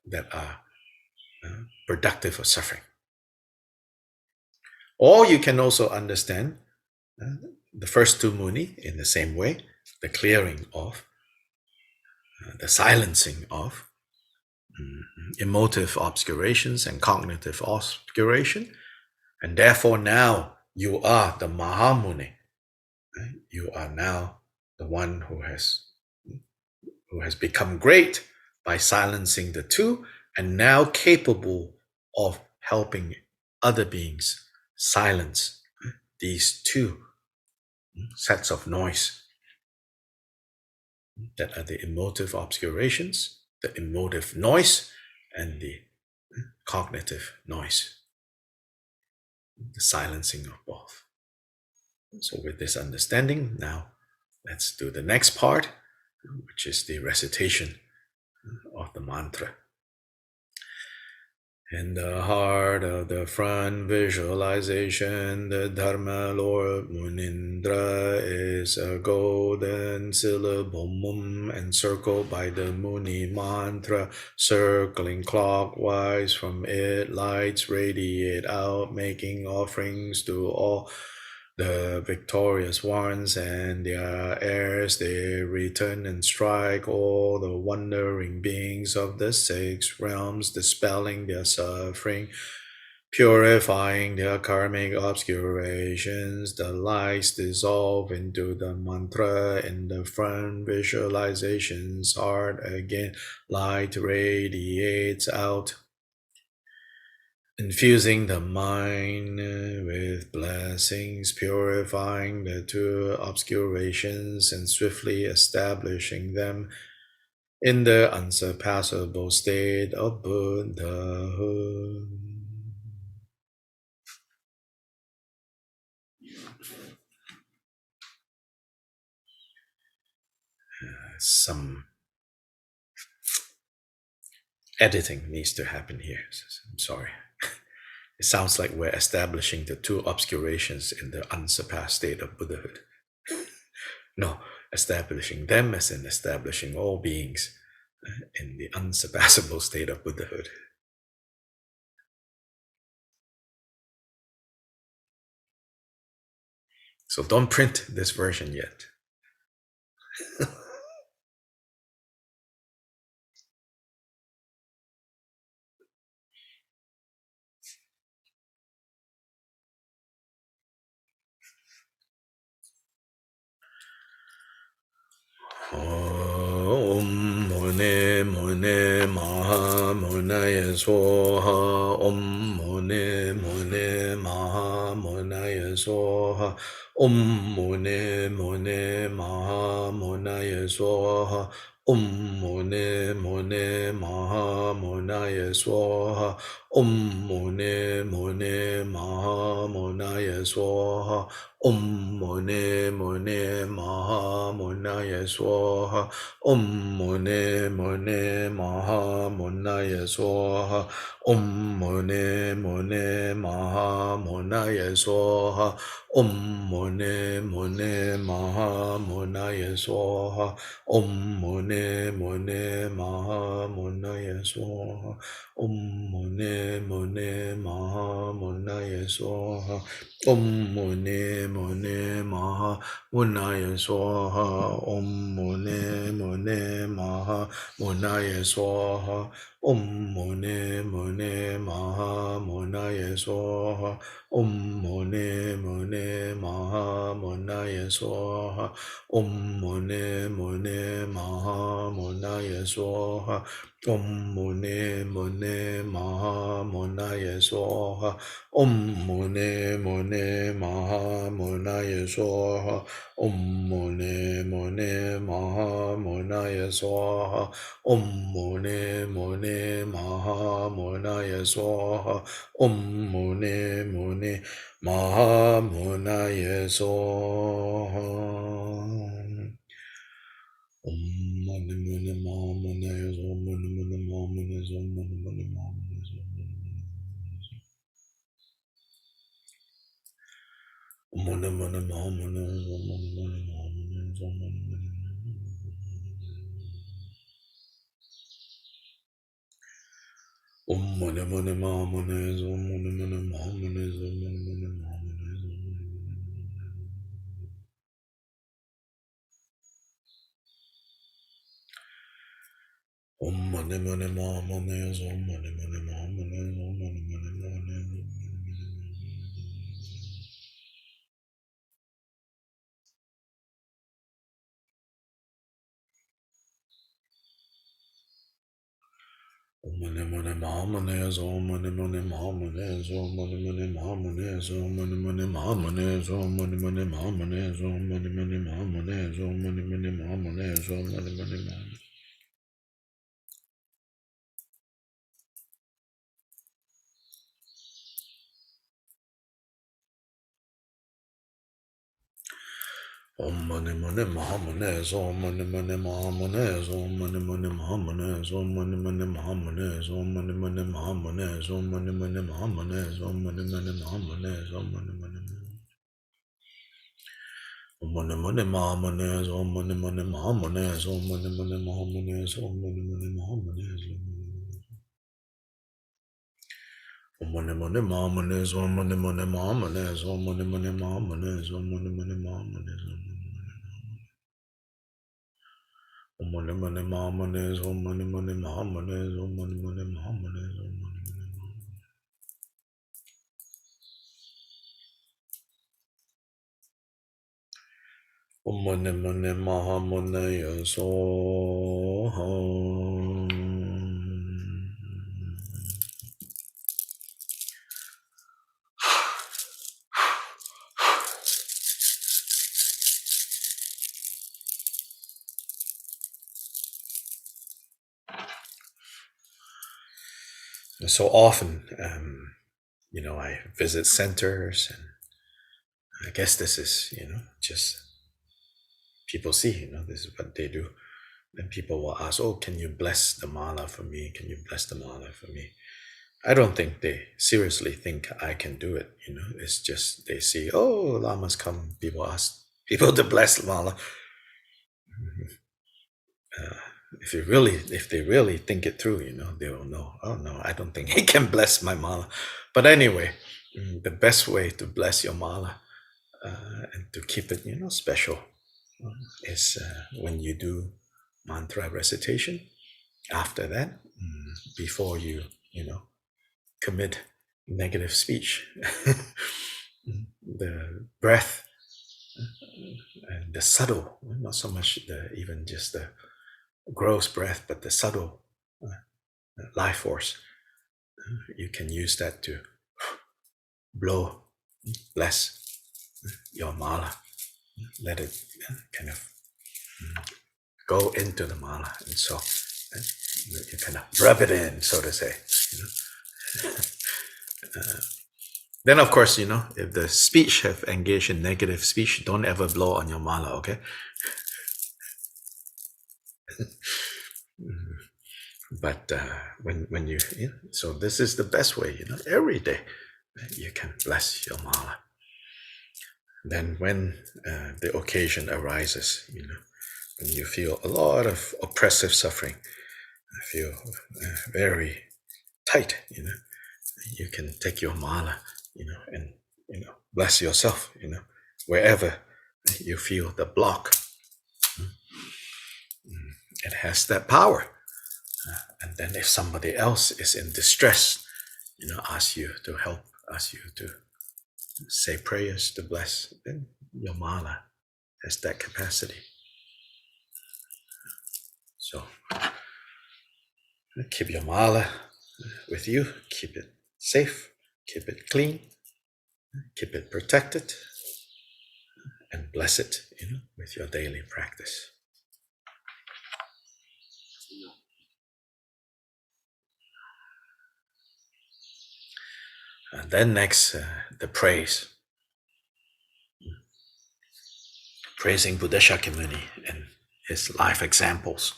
that are productive of suffering. Or you can also understand the first two Muni in the same way, the clearing of, the silencing of emotive obscurations and cognitive obscuration. And therefore now you are the Mahamuni. Right? You are now the one who has become great by silencing the two and now capable of helping other beings silence these two sets of noise that are the emotive obscurations, the emotive noise, and the cognitive noise, the silencing of both. So with this understanding, now let's do the next part, which is the recitation of the mantra. In the heart of the front visualization, the Dharma Lord Munindra is a golden syllable mum encircled by the Muni mantra, circling clockwise. From it, lights radiate out, making offerings to all the victorious ones and their heirs. They return and strike all the wandering beings of the six realms, dispelling their suffering, purifying their karmic obscurations. The lights dissolve into the mantra in the front visualization's heart. Again, light radiates out, infusing the mind with blessings, purifying the two obscurations and swiftly establishing them in the unsurpassable state of Buddhahood. Some editing needs to happen here. I'm sorry. It sounds like we're establishing the two obscurations in the unsurpassed state of Buddhahood. No, establishing them as in establishing all beings in the unsurpassable state of Buddhahood. So don't print this version yet. Om Mone Mone Maha Monaya Soha. Om Mone Mone Maha Monaya Soha. Om Mone Mone Maha Monaya Soha. Om Mone Mone Maha Monaya Soha. Om Mone Mone Maha Monaya Soha. Om Mone Mone Maha Monaya Swaha. Om Mone Mone Maha Monaya Swaha. Om Mone Mone Maha Monaya Swaha. Om Mone Mone Maha Monaya Swaha. Om Mone Mone Maha Monaya Swaha. Om Mone Mone Maha Monaya Swaha. Om Mone Mone Maha Munaya Swaha. Om Mone Mone Maha Munaya Swaha. Om Mone Mone Maha Munaya Swaha. Om Mone Mone Maha Munaya Swaha. Om Mone Mone Maha Munaya Swaha. Om Mone Mone Maha Munaya Swaha. Om Mone Mone Maha Monaya Swaha. Om Mone Mone Maha Monaya Swaha. Om Mone Mone Maha Monaya Swaha. Om Mone Mone Maha Monaya Swaha. Om Mone Mone Maha Monaya Swaha. Mone Mone Maha Monaya Swaha. Mone Mone Maha Monaya Swaha. Mone Mone Maha Monaya Swaha. Mone Mone Maha Monaya Swaha. Mone Om Mone Mone Maha Monaya Swaha. Mone Mone Maha Monaya Swaha. Mone Mone Maha Monaya Swaha. Om Mane Mane Ma Mane Om Mane Mane Ma Mane Om Mane Mane Mane Om Mane Mane Ma Mane Om Mane Mane Ma Mane Om Mane Mane Ma Mane Om Mane Mane Ma Mane Om Mane Mane Ma Mane Om Mane Mane Ma Mane Om Mane Mane Ma Mane Om Mane Mane Ma Om Mane Mane Mahamane Om Mane Mane Mahamane Om Mane Mane Mahamane Om Mane Mane Mahamane Om Mane Mane Mahamane Om Mane Mane Mahamane Om Mane Mane Mahamane Om Mane Mane Om Mane Mane Mahamane Om Mane Mane Mahamane Om Mane Mane Mahamane Om Mane Mane Mahamane Om Mane Mane Mahamane Om Mane Mane Mahamane Om Mane Mane Mahamane Om Mane Mane Mahamane Om Mane Mane Mahamane Om Mane Mane Mahamane Om Mane Mane Mahamane Om Mane Mane Mahamane Soha. So often, I visit centers, and I guess this is, just people see, this is what they do. Then people will ask, "Oh, can you bless the mala for me? Can you bless the mala for me?" I don't think they seriously think I can do it. It's just they see, oh, lamas come. People ask people to bless mala. if they really think it through, they will know. Oh no, I don't think he can bless my mala. But anyway, the best way to bless your mala and to keep it, special, is when you do mantra recitation. After that, before you commit negative speech, the breath and the subtle, not so much even just the gross breath, but the subtle life force. You can use that to blow, bless your mala. Let it kind of go into the mala, and so you kind of rub it in, so to say. Then, of course, if the speech have engaged in negative speech, don't ever blow on your mala, okay? But when you, so this is the best way, every day you can bless your mala. Then when the occasion arises, when you feel a lot of oppressive suffering, feel very tight, you can take your mala, and bless yourself, wherever you feel the block. It has that power. And then if somebody else is in distress, ask you to help, ask you to say prayers to bless, then your mala has that capacity. So keep your mala with you, keep it safe, keep it clean, keep it protected, and bless it, with your daily practice. And then next, the praise. Praising Buddha Shakyamuni and his life examples.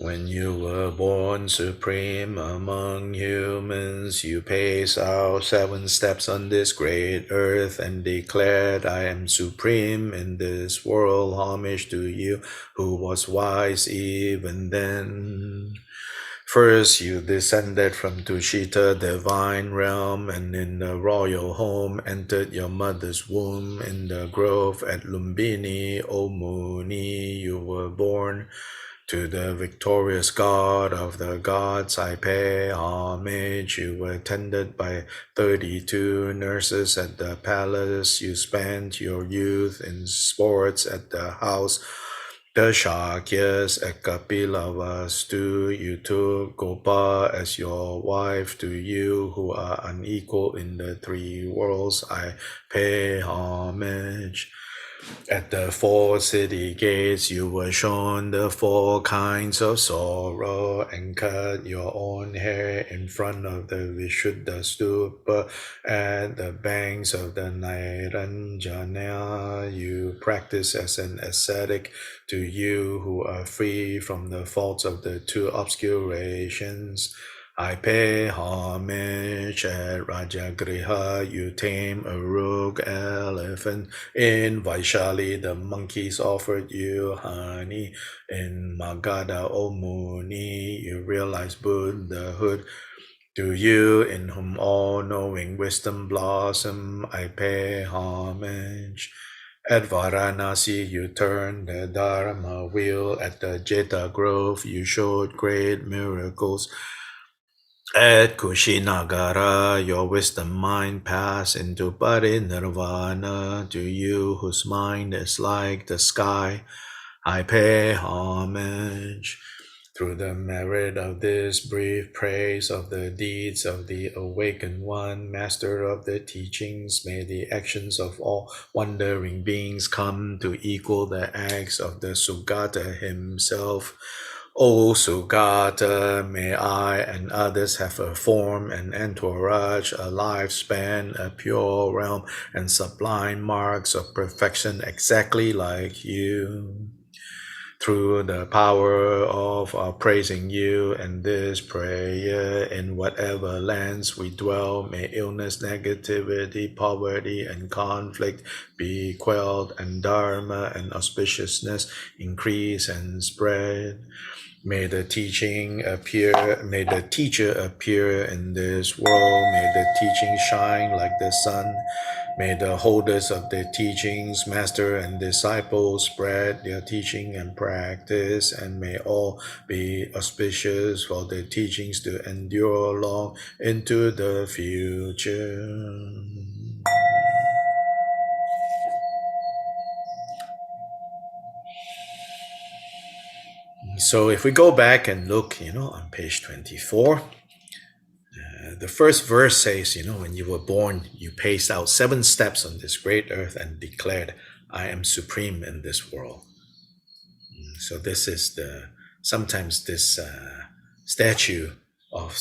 When you were born supreme among humans, you paced out 7 steps on this great earth and declared, I am supreme in this world, homage to you who was wise even then. First, you descended from Tushita divine realm, and in the royal home entered your mother's womb. In the grove at Lumbini, O Muni, you were born. To the victorious God of the gods I pay homage. You were tended by 32 nurses at the palace. You spent your youth in sports at the house. The Shakyas at Kapilavastu, you took Gopa as your wife. To you who are unequal in the 3 worlds, I pay homage. At the 4 city gates, you were shown the 4 kinds of sorrow and cut your own hair in front of the Vishuddha Stupa. At the banks of the Nairanjana, you practice as an ascetic. To you who are free from the faults of the 2 obscurations, I pay homage. At Rajagriha, you tame a rogue elephant. In Vaishali, the monkeys offered you honey. In Magadha, O Muni, you realize Buddhahood. To you, in whom all-knowing wisdom blossom, I pay homage. At Varanasi, you turned the Dharma wheel. At the Jeta Grove, you showed great miracles. At Kushinagara, your wisdom mind passed into parinirvana. To you, whose mind is like the sky, I pay homage. Through the merit of this brief praise of the deeds of the awakened one, master of the teachings, may the actions of all wandering beings come to equal the acts of the Sugata himself. O Sugata, may I and others have a form, an entourage, a lifespan, a pure realm, and sublime marks of perfection exactly like you. through the power of our praising you and this prayer. In whatever lands we dwell, may illness, negativity, poverty, and conflict be quelled, and dharma and auspiciousness increase and spread. May the may the teacher appear in this world. May the teaching shine like the sun. May the holders of the teachings, master and disciples, spread their teaching and practice, and may all be auspicious for the teachings to endure long into the future. So if we go back and look, on page 24, the first verse says, when you were born, you paced out 7 steps on this great earth and declared, I am supreme in this world. So this is sometimes this statue of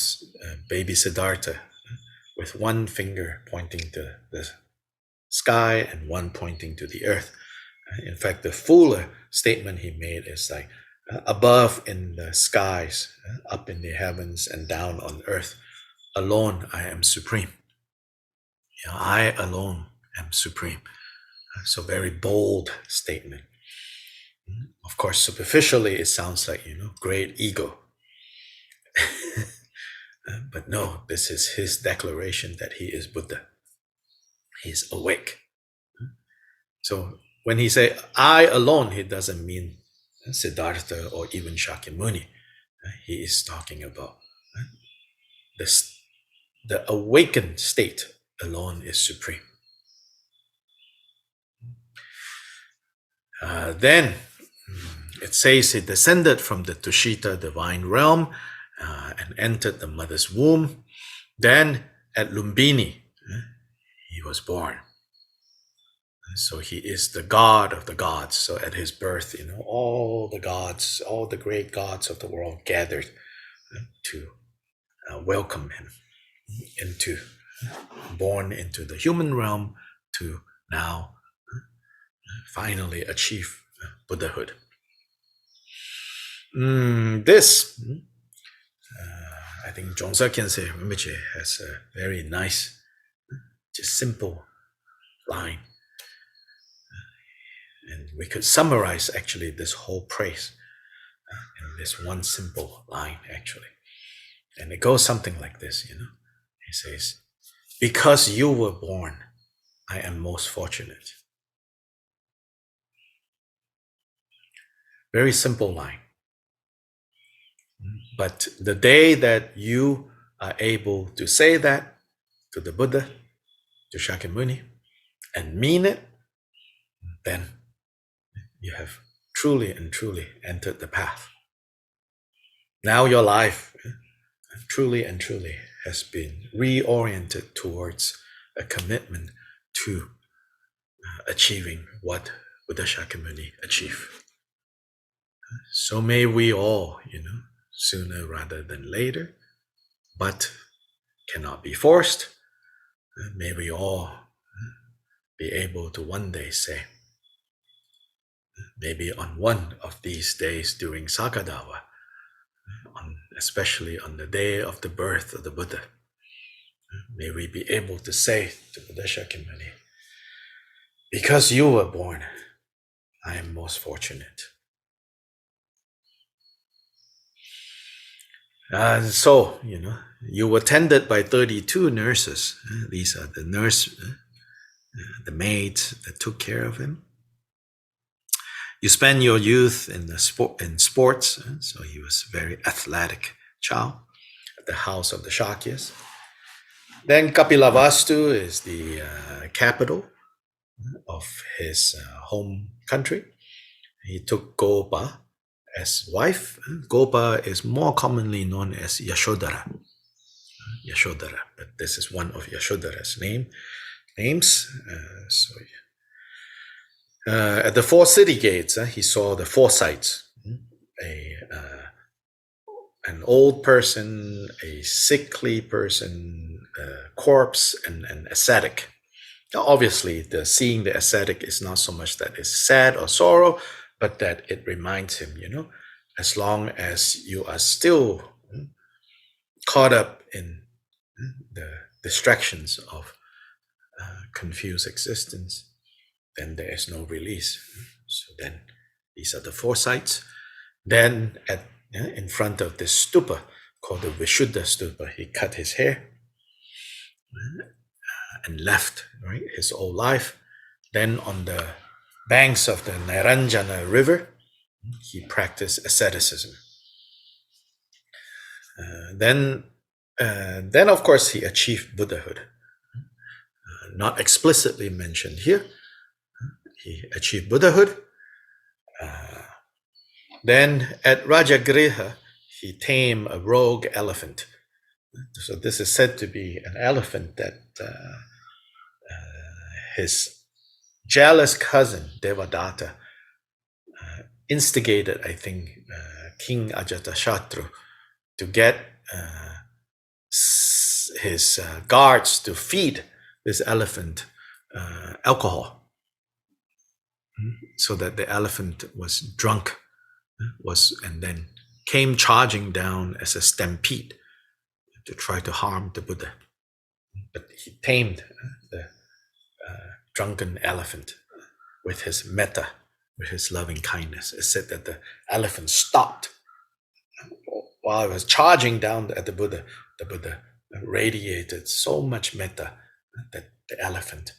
baby Siddhartha with one finger pointing to the sky and one pointing to the earth. In fact, the fuller statement he made is like, above in the skies, up in the heavens, and down on earth, alone I am supreme. I alone am supreme. So very bold statement. Of course, superficially it sounds like, great ego. But no, this is his declaration that he is Buddha. He's awake. So when he say I alone, he doesn't mean Siddhartha or even Shakyamuni. He is talking about the awakened state alone is supreme. Then it says he descended from the Tushita divine realm and entered the mother's womb. Then at Lumbini, he was born. So he is the god of the gods. So at his birth, all the gods, all the great gods of the world gathered to welcome him born into the human realm to now finally achieve Buddhahood. This, I think Zhongsa Khyentse Rinpoche has a very nice, just simple line. And we could summarize actually this whole praise in this one simple line, actually. And it goes something like this, He says, because you were born, I am most fortunate. Very simple line. But the day that you are able to say that to the Buddha, to Shakyamuni, and mean it, then you have truly and truly entered the path. Now your life truly and truly has been reoriented towards a commitment to achieving what Buddha Shakyamuni achieved. So may we all, sooner rather than later, but cannot be forced, may we all be able to one day say, maybe on one of these days during Saka Dawa, especially on the day of the birth of the Buddha, may we be able to say to Buddha Shakyamuni, because you were born, I am most fortunate. So, you were tended by 32 nurses. These are the the maids that took care of him. You spent your youth in sports, so he was a very athletic child at the house of the Shakyas. Then Kapilavastu is the capital of his home country. He took Gopa as wife. Gopa is more commonly known as Yashodhara. But this is one of Yashodhara's names. At the 4 city gates, he saw the 4 sights. An old person, a sickly person, a corpse, and an ascetic. Now, obviously, seeing the ascetic is not so much that it's sad or sorrow, but that it reminds him, as long as you are still caught up in the distractions of confused existence, then there is no release. So then these are the four sights. Then in front of this stupa called the Vishuddha stupa, he cut his hair and left his old life. Then on the banks of the Naranjana river, he practiced asceticism. Then of course he achieved Buddhahood. Not explicitly mentioned here. He achieved Buddhahood. Then at Rajagriha, he tamed a rogue elephant. So this is said to be an elephant that his jealous cousin Devadatta instigated, I think, King Ajatashatru to get his guards to feed this elephant alcohol, so that the elephant was drunk, and then came charging down as a stampede to try to harm the Buddha. But he tamed the drunken elephant with his metta, with his loving kindness. It said that the elephant stopped while it was charging down at the Buddha. The Buddha radiated so much metta that the elephant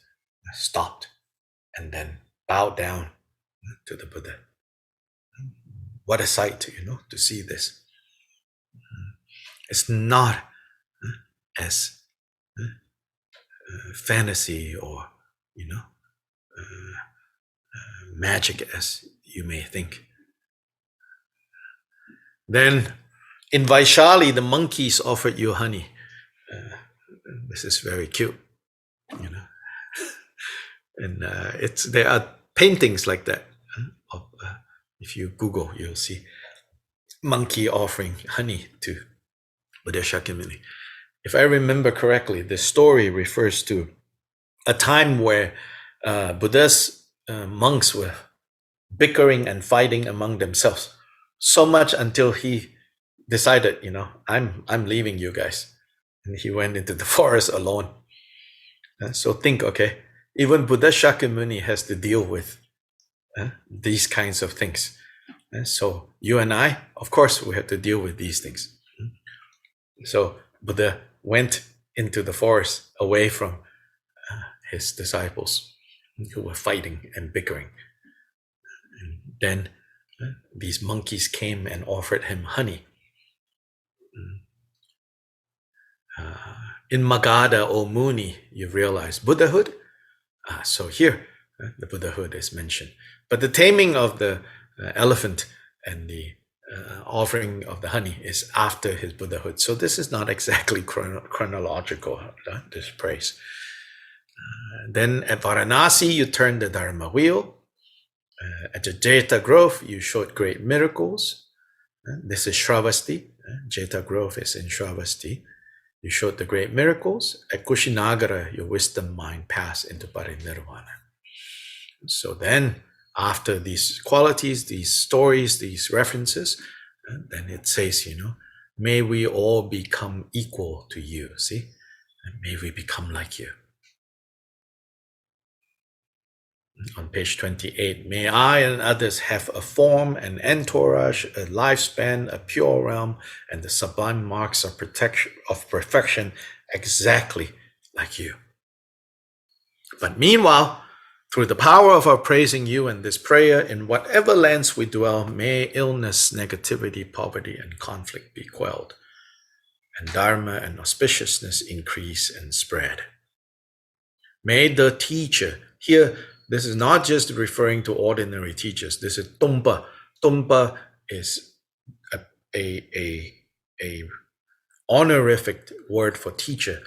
stopped and then bowed down to the Buddha. What a sight, to see this. It's not as fantasy or, magic as you may think. Then in Vaishali, the monkeys offered you honey. This is very cute, and there are paintings like that. If you Google, you'll see monkey offering honey to Buddha Shakyamuni. If I remember correctly, the story refers to a time where Buddha's monks were bickering and fighting among themselves, so much until he decided, I'm leaving you guys, and he went into the forest alone. So think, okay, even Buddha Shakyamuni has to deal with these kinds of things. So you and I, of course, we have to deal with these things. So Buddha went into the forest away from his disciples who were fighting and bickering. And then these monkeys came and offered him honey. In Magadha, O Muni, you realize Buddhahood. So here, the Buddhahood is mentioned. But the taming of the elephant and the offering of the honey is after his Buddhahood. So this is not exactly chronological, this praise. Then at Varanasi, you turned the Dharma wheel. At the Jeta Grove, you showed great miracles. This is Shravasti. Jeta Grove is in Shravasti. You showed the great miracles. At Kushinagara, your wisdom mind passed into parinirvana. So then, after these qualities, these stories, these references, then it says, may we all become equal to you, see? And may we become like you. On page 28, may I and others have a form, an entourage, a lifespan, a pure realm, and the sublime marks of perfection exactly like you. But meanwhile, through the power of our praising you and this prayer, in whatever lands we dwell, may illness, negativity, poverty, and conflict be quelled, and dharma and auspiciousness increase and spread. May the teacher, here, this is not just referring to ordinary teachers. This is Tumpa. Tumpa is a honorific word for teacher,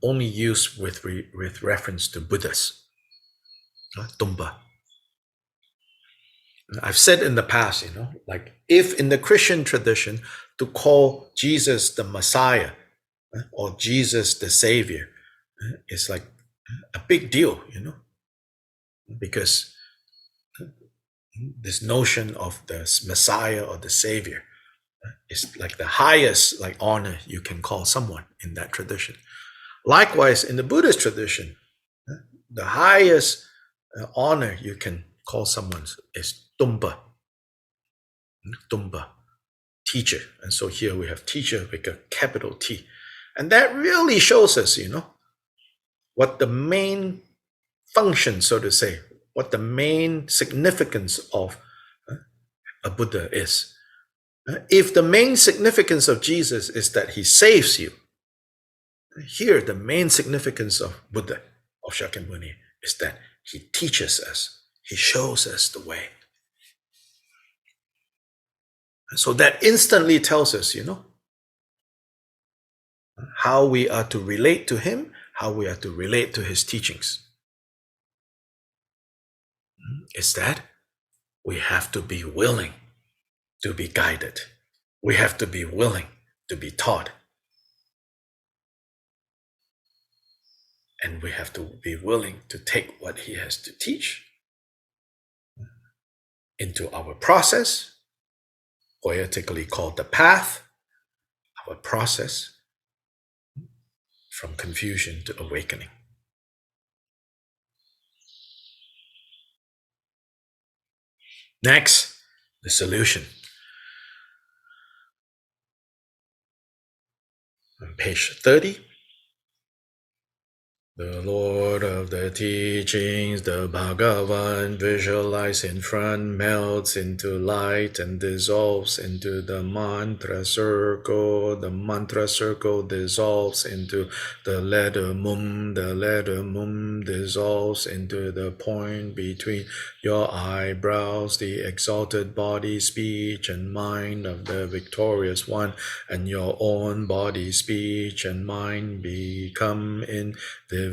only used with reference to Buddhas. Tumpa. I've said in the past, like if in the Christian tradition to call Jesus the Messiah or Jesus the Savior is like a big deal, because This notion of the Messiah or the Savior is like the highest like honor you can call someone in that tradition. Likewise, in the Buddhist tradition, the highest honor you can call someone is Tumpa, Tumpa, teacher. And so here we have teacher with a capital T. And that really shows us, what the main function, so to say, what the main significance of a Buddha is. If the main significance of Jesus is that he saves you, here the main significance of Buddha, of Shakyamuni, is that he teaches us, he shows us the way. So that instantly tells us, how we are to relate to him, how we are to relate to his teachings. Is that we have to be willing to be guided. We have to be willing to be taught. And we have to be willing to take what he has to teach into our process, poetically called the path, our process from confusion to awakening. Next, the solution. On page 30, the Lord of the teachings, the Bhagavan, visualized in front, melts into light and dissolves into the mantra circle. The mantra circle dissolves into the letter mum. The letter mum dissolves into the point between your eyebrows, the exalted body, speech, and mind of the victorious one, and your own body, speech, and mind become indivisible.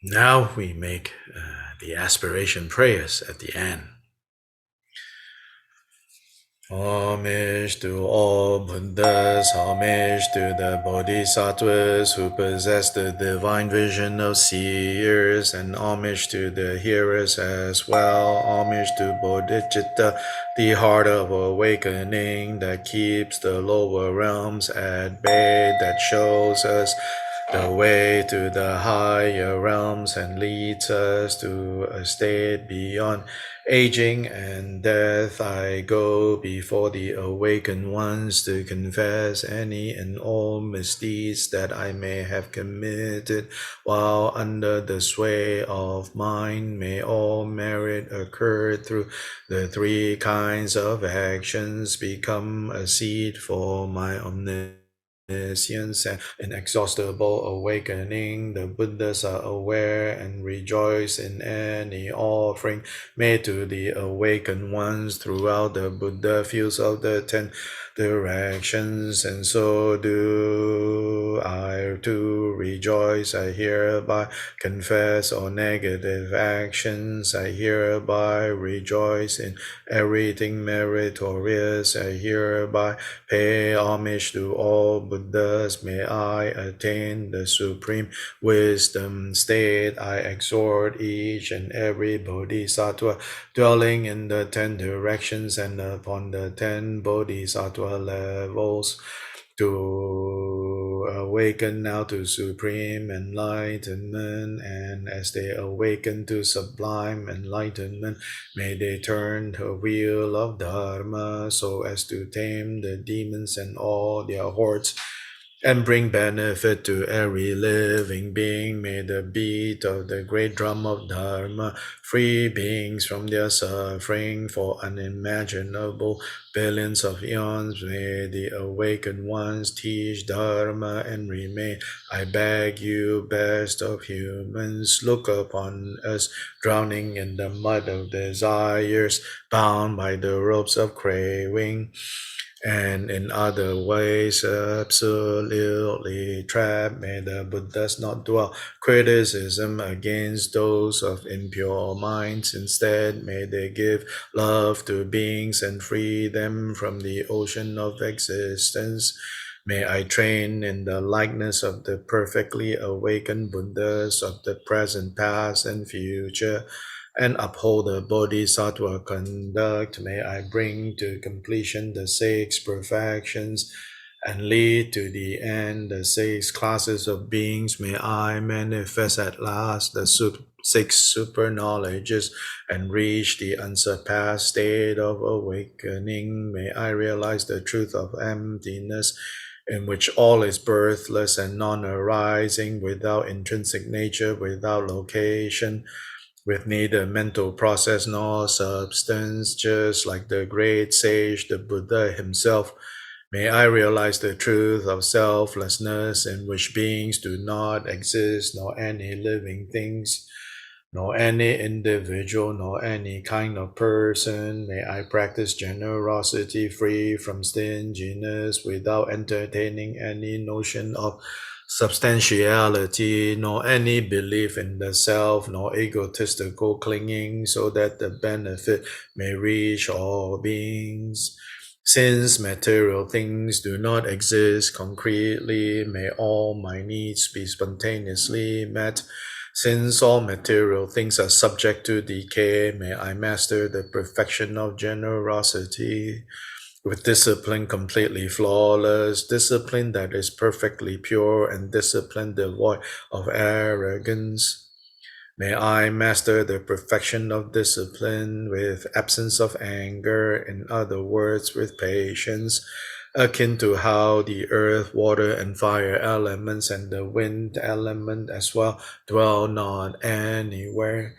Now we make the aspiration prayers at the end. Homage to all Buddhas, homage to the Bodhisattvas who possess the divine vision of seers, and homage to the hearers as well. Homage to Bodhicitta, the heart of awakening that keeps the lower realms at bay, that shows us the way to the higher realms and leads us to a state beyond aging and death. I go before the awakened ones to confess any and all misdeeds that I may have committed while under the sway of mind. May all merit occur through the three kinds of actions become a seed for my omniscience and inexhaustible awakening. The Buddhas are aware and rejoice in any offering made to the awakened ones throughout the Buddha fields of the 10 directions, and so do I too rejoice. I hereby confess all negative actions. I hereby rejoice in everything meritorious. I hereby pay homage to all Buddhas. May I attain the supreme wisdom state. I exhort each and every bodhisattva dwelling in the 10 directions and upon the 10 bodhisattva levels to awaken now to supreme enlightenment, and as they awaken to sublime enlightenment, may they turn the wheel of Dharma so as to tame the demons and all their hordes and bring benefit to every living being. May the beat of the great drum of Dharma free beings from their suffering for unimaginable billions of eons. May the awakened ones teach Dharma and remain. I beg you, best of humans, look upon us drowning in the mud of desires, bound by the ropes of craving, and in other ways absolutely trapped. May the Buddhas not dwell criticism against those of impure minds. Instead, may they give love to beings and free them from the ocean of existence. May I train in the likeness of the perfectly awakened Buddhas of the present, past, and future, and uphold the bodhisattva conduct. May I bring to completion the six perfections and lead to the end the six classes of beings. May I manifest at last the six super knowledges and reach the unsurpassed state of awakening. May I realize the truth of emptiness, in which all is birthless and non-arising, without intrinsic nature, without location, with neither mental process nor substance, just like the great sage, the Buddha himself. May I realize the truth of selflessness, in which beings do not exist, nor any living things, nor any individual, nor any kind of person. May I practice generosity free from stinginess, without entertaining any notion of substantiality, nor any belief in the self, nor egotistical clinging, so that the benefit may reach all beings. Since material things do not exist concretely, may all my needs be spontaneously met. Since all material things are subject to decay, may I master the perfection of generosity with discipline completely flawless, discipline that is perfectly pure, and discipline devoid of arrogance. May I master the perfection of discipline with absence of anger, in other words, with patience, akin to how the earth, water, and fire elements and the wind element as well dwell not anywhere.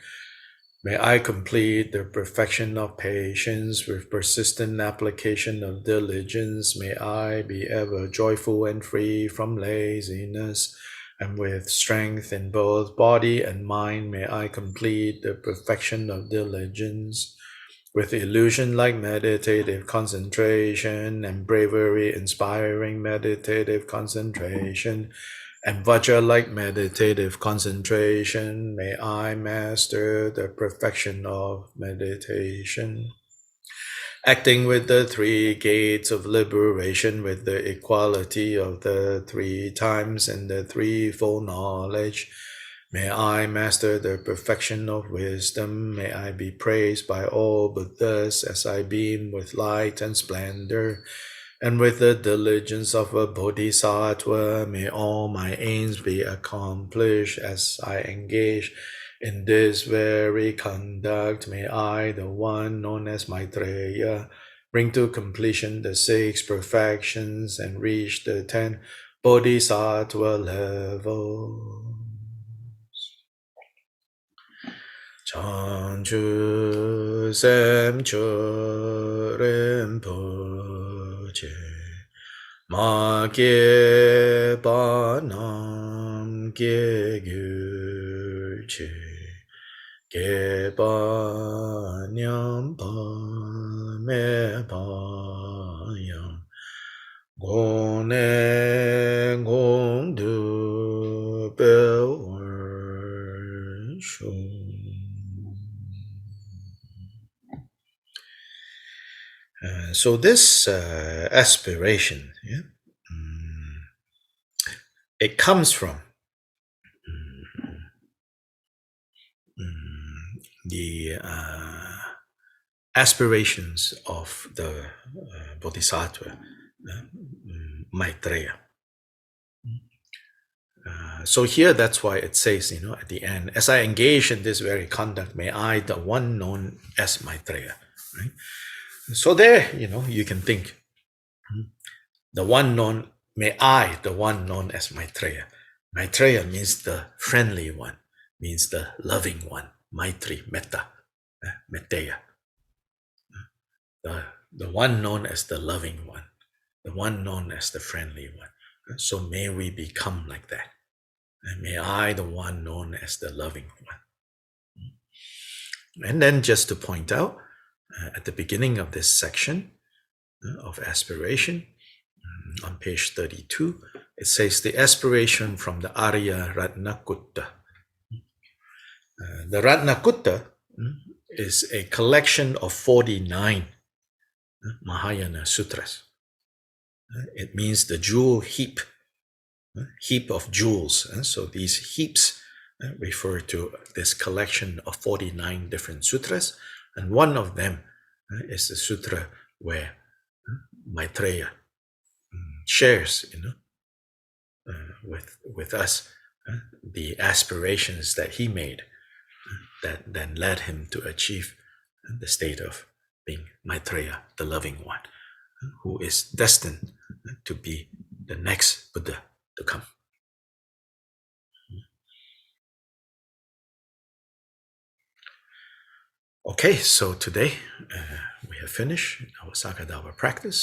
May I complete the perfection of patience with persistent application of diligence. May I be ever joyful and free from laziness, and with strength in both body and mind may I complete the perfection of diligence. With illusion-like meditative concentration and bravery-inspiring meditative concentration, and Vajra-like meditative concentration, may I master the perfection of meditation. Acting with the three gates of liberation, with the equality of the three times and the threefold knowledge, may I master the perfection of wisdom. May I be praised by all Buddhas as I beam with light and splendor. And with the diligence of a bodhisattva, may all my aims be accomplished as I engage in this very conduct. May I, the one known as Maitreya, bring to completion the 6 perfections and reach the 10 bodhisattva level. Chanchu Semcho Rinpoche Ma Ge Ba Nam Ge Gu Che Ge Ba Nyam Pa Me Pa Yam Go Ne Gong Du Be Wen Shu. So this aspiration, yeah, it comes from the aspirations of the Bodhisattva, Maitreya. So here, that's why it says, at the end, as I engage in this very conduct, may I, the one known as Maitreya, right? So there, you can think, the one known, may I, the one known as Maitreya. Maitreya means the friendly one, means the loving one. Maitri, metta, metteya. The one known as the loving one, the one known as the friendly one. So may we become like that. And may I, the one known as the loving one. And then just to point out, at the beginning of this section of aspiration, on page 32, it says the aspiration from the Arya Ratnakutta. The Ratnakutta is a collection of 49 Mahayana sutras. It means the jewel heap, heap of jewels. So these heaps refer to this collection of 49 different sutras, and one of them is the sutra where Maitreya shares, with us the aspirations that he made that then led him to achieve the state of being Maitreya, the loving one, who is destined to be the next Buddha to come. Okay, so today we have finished our Saka Dawa practice.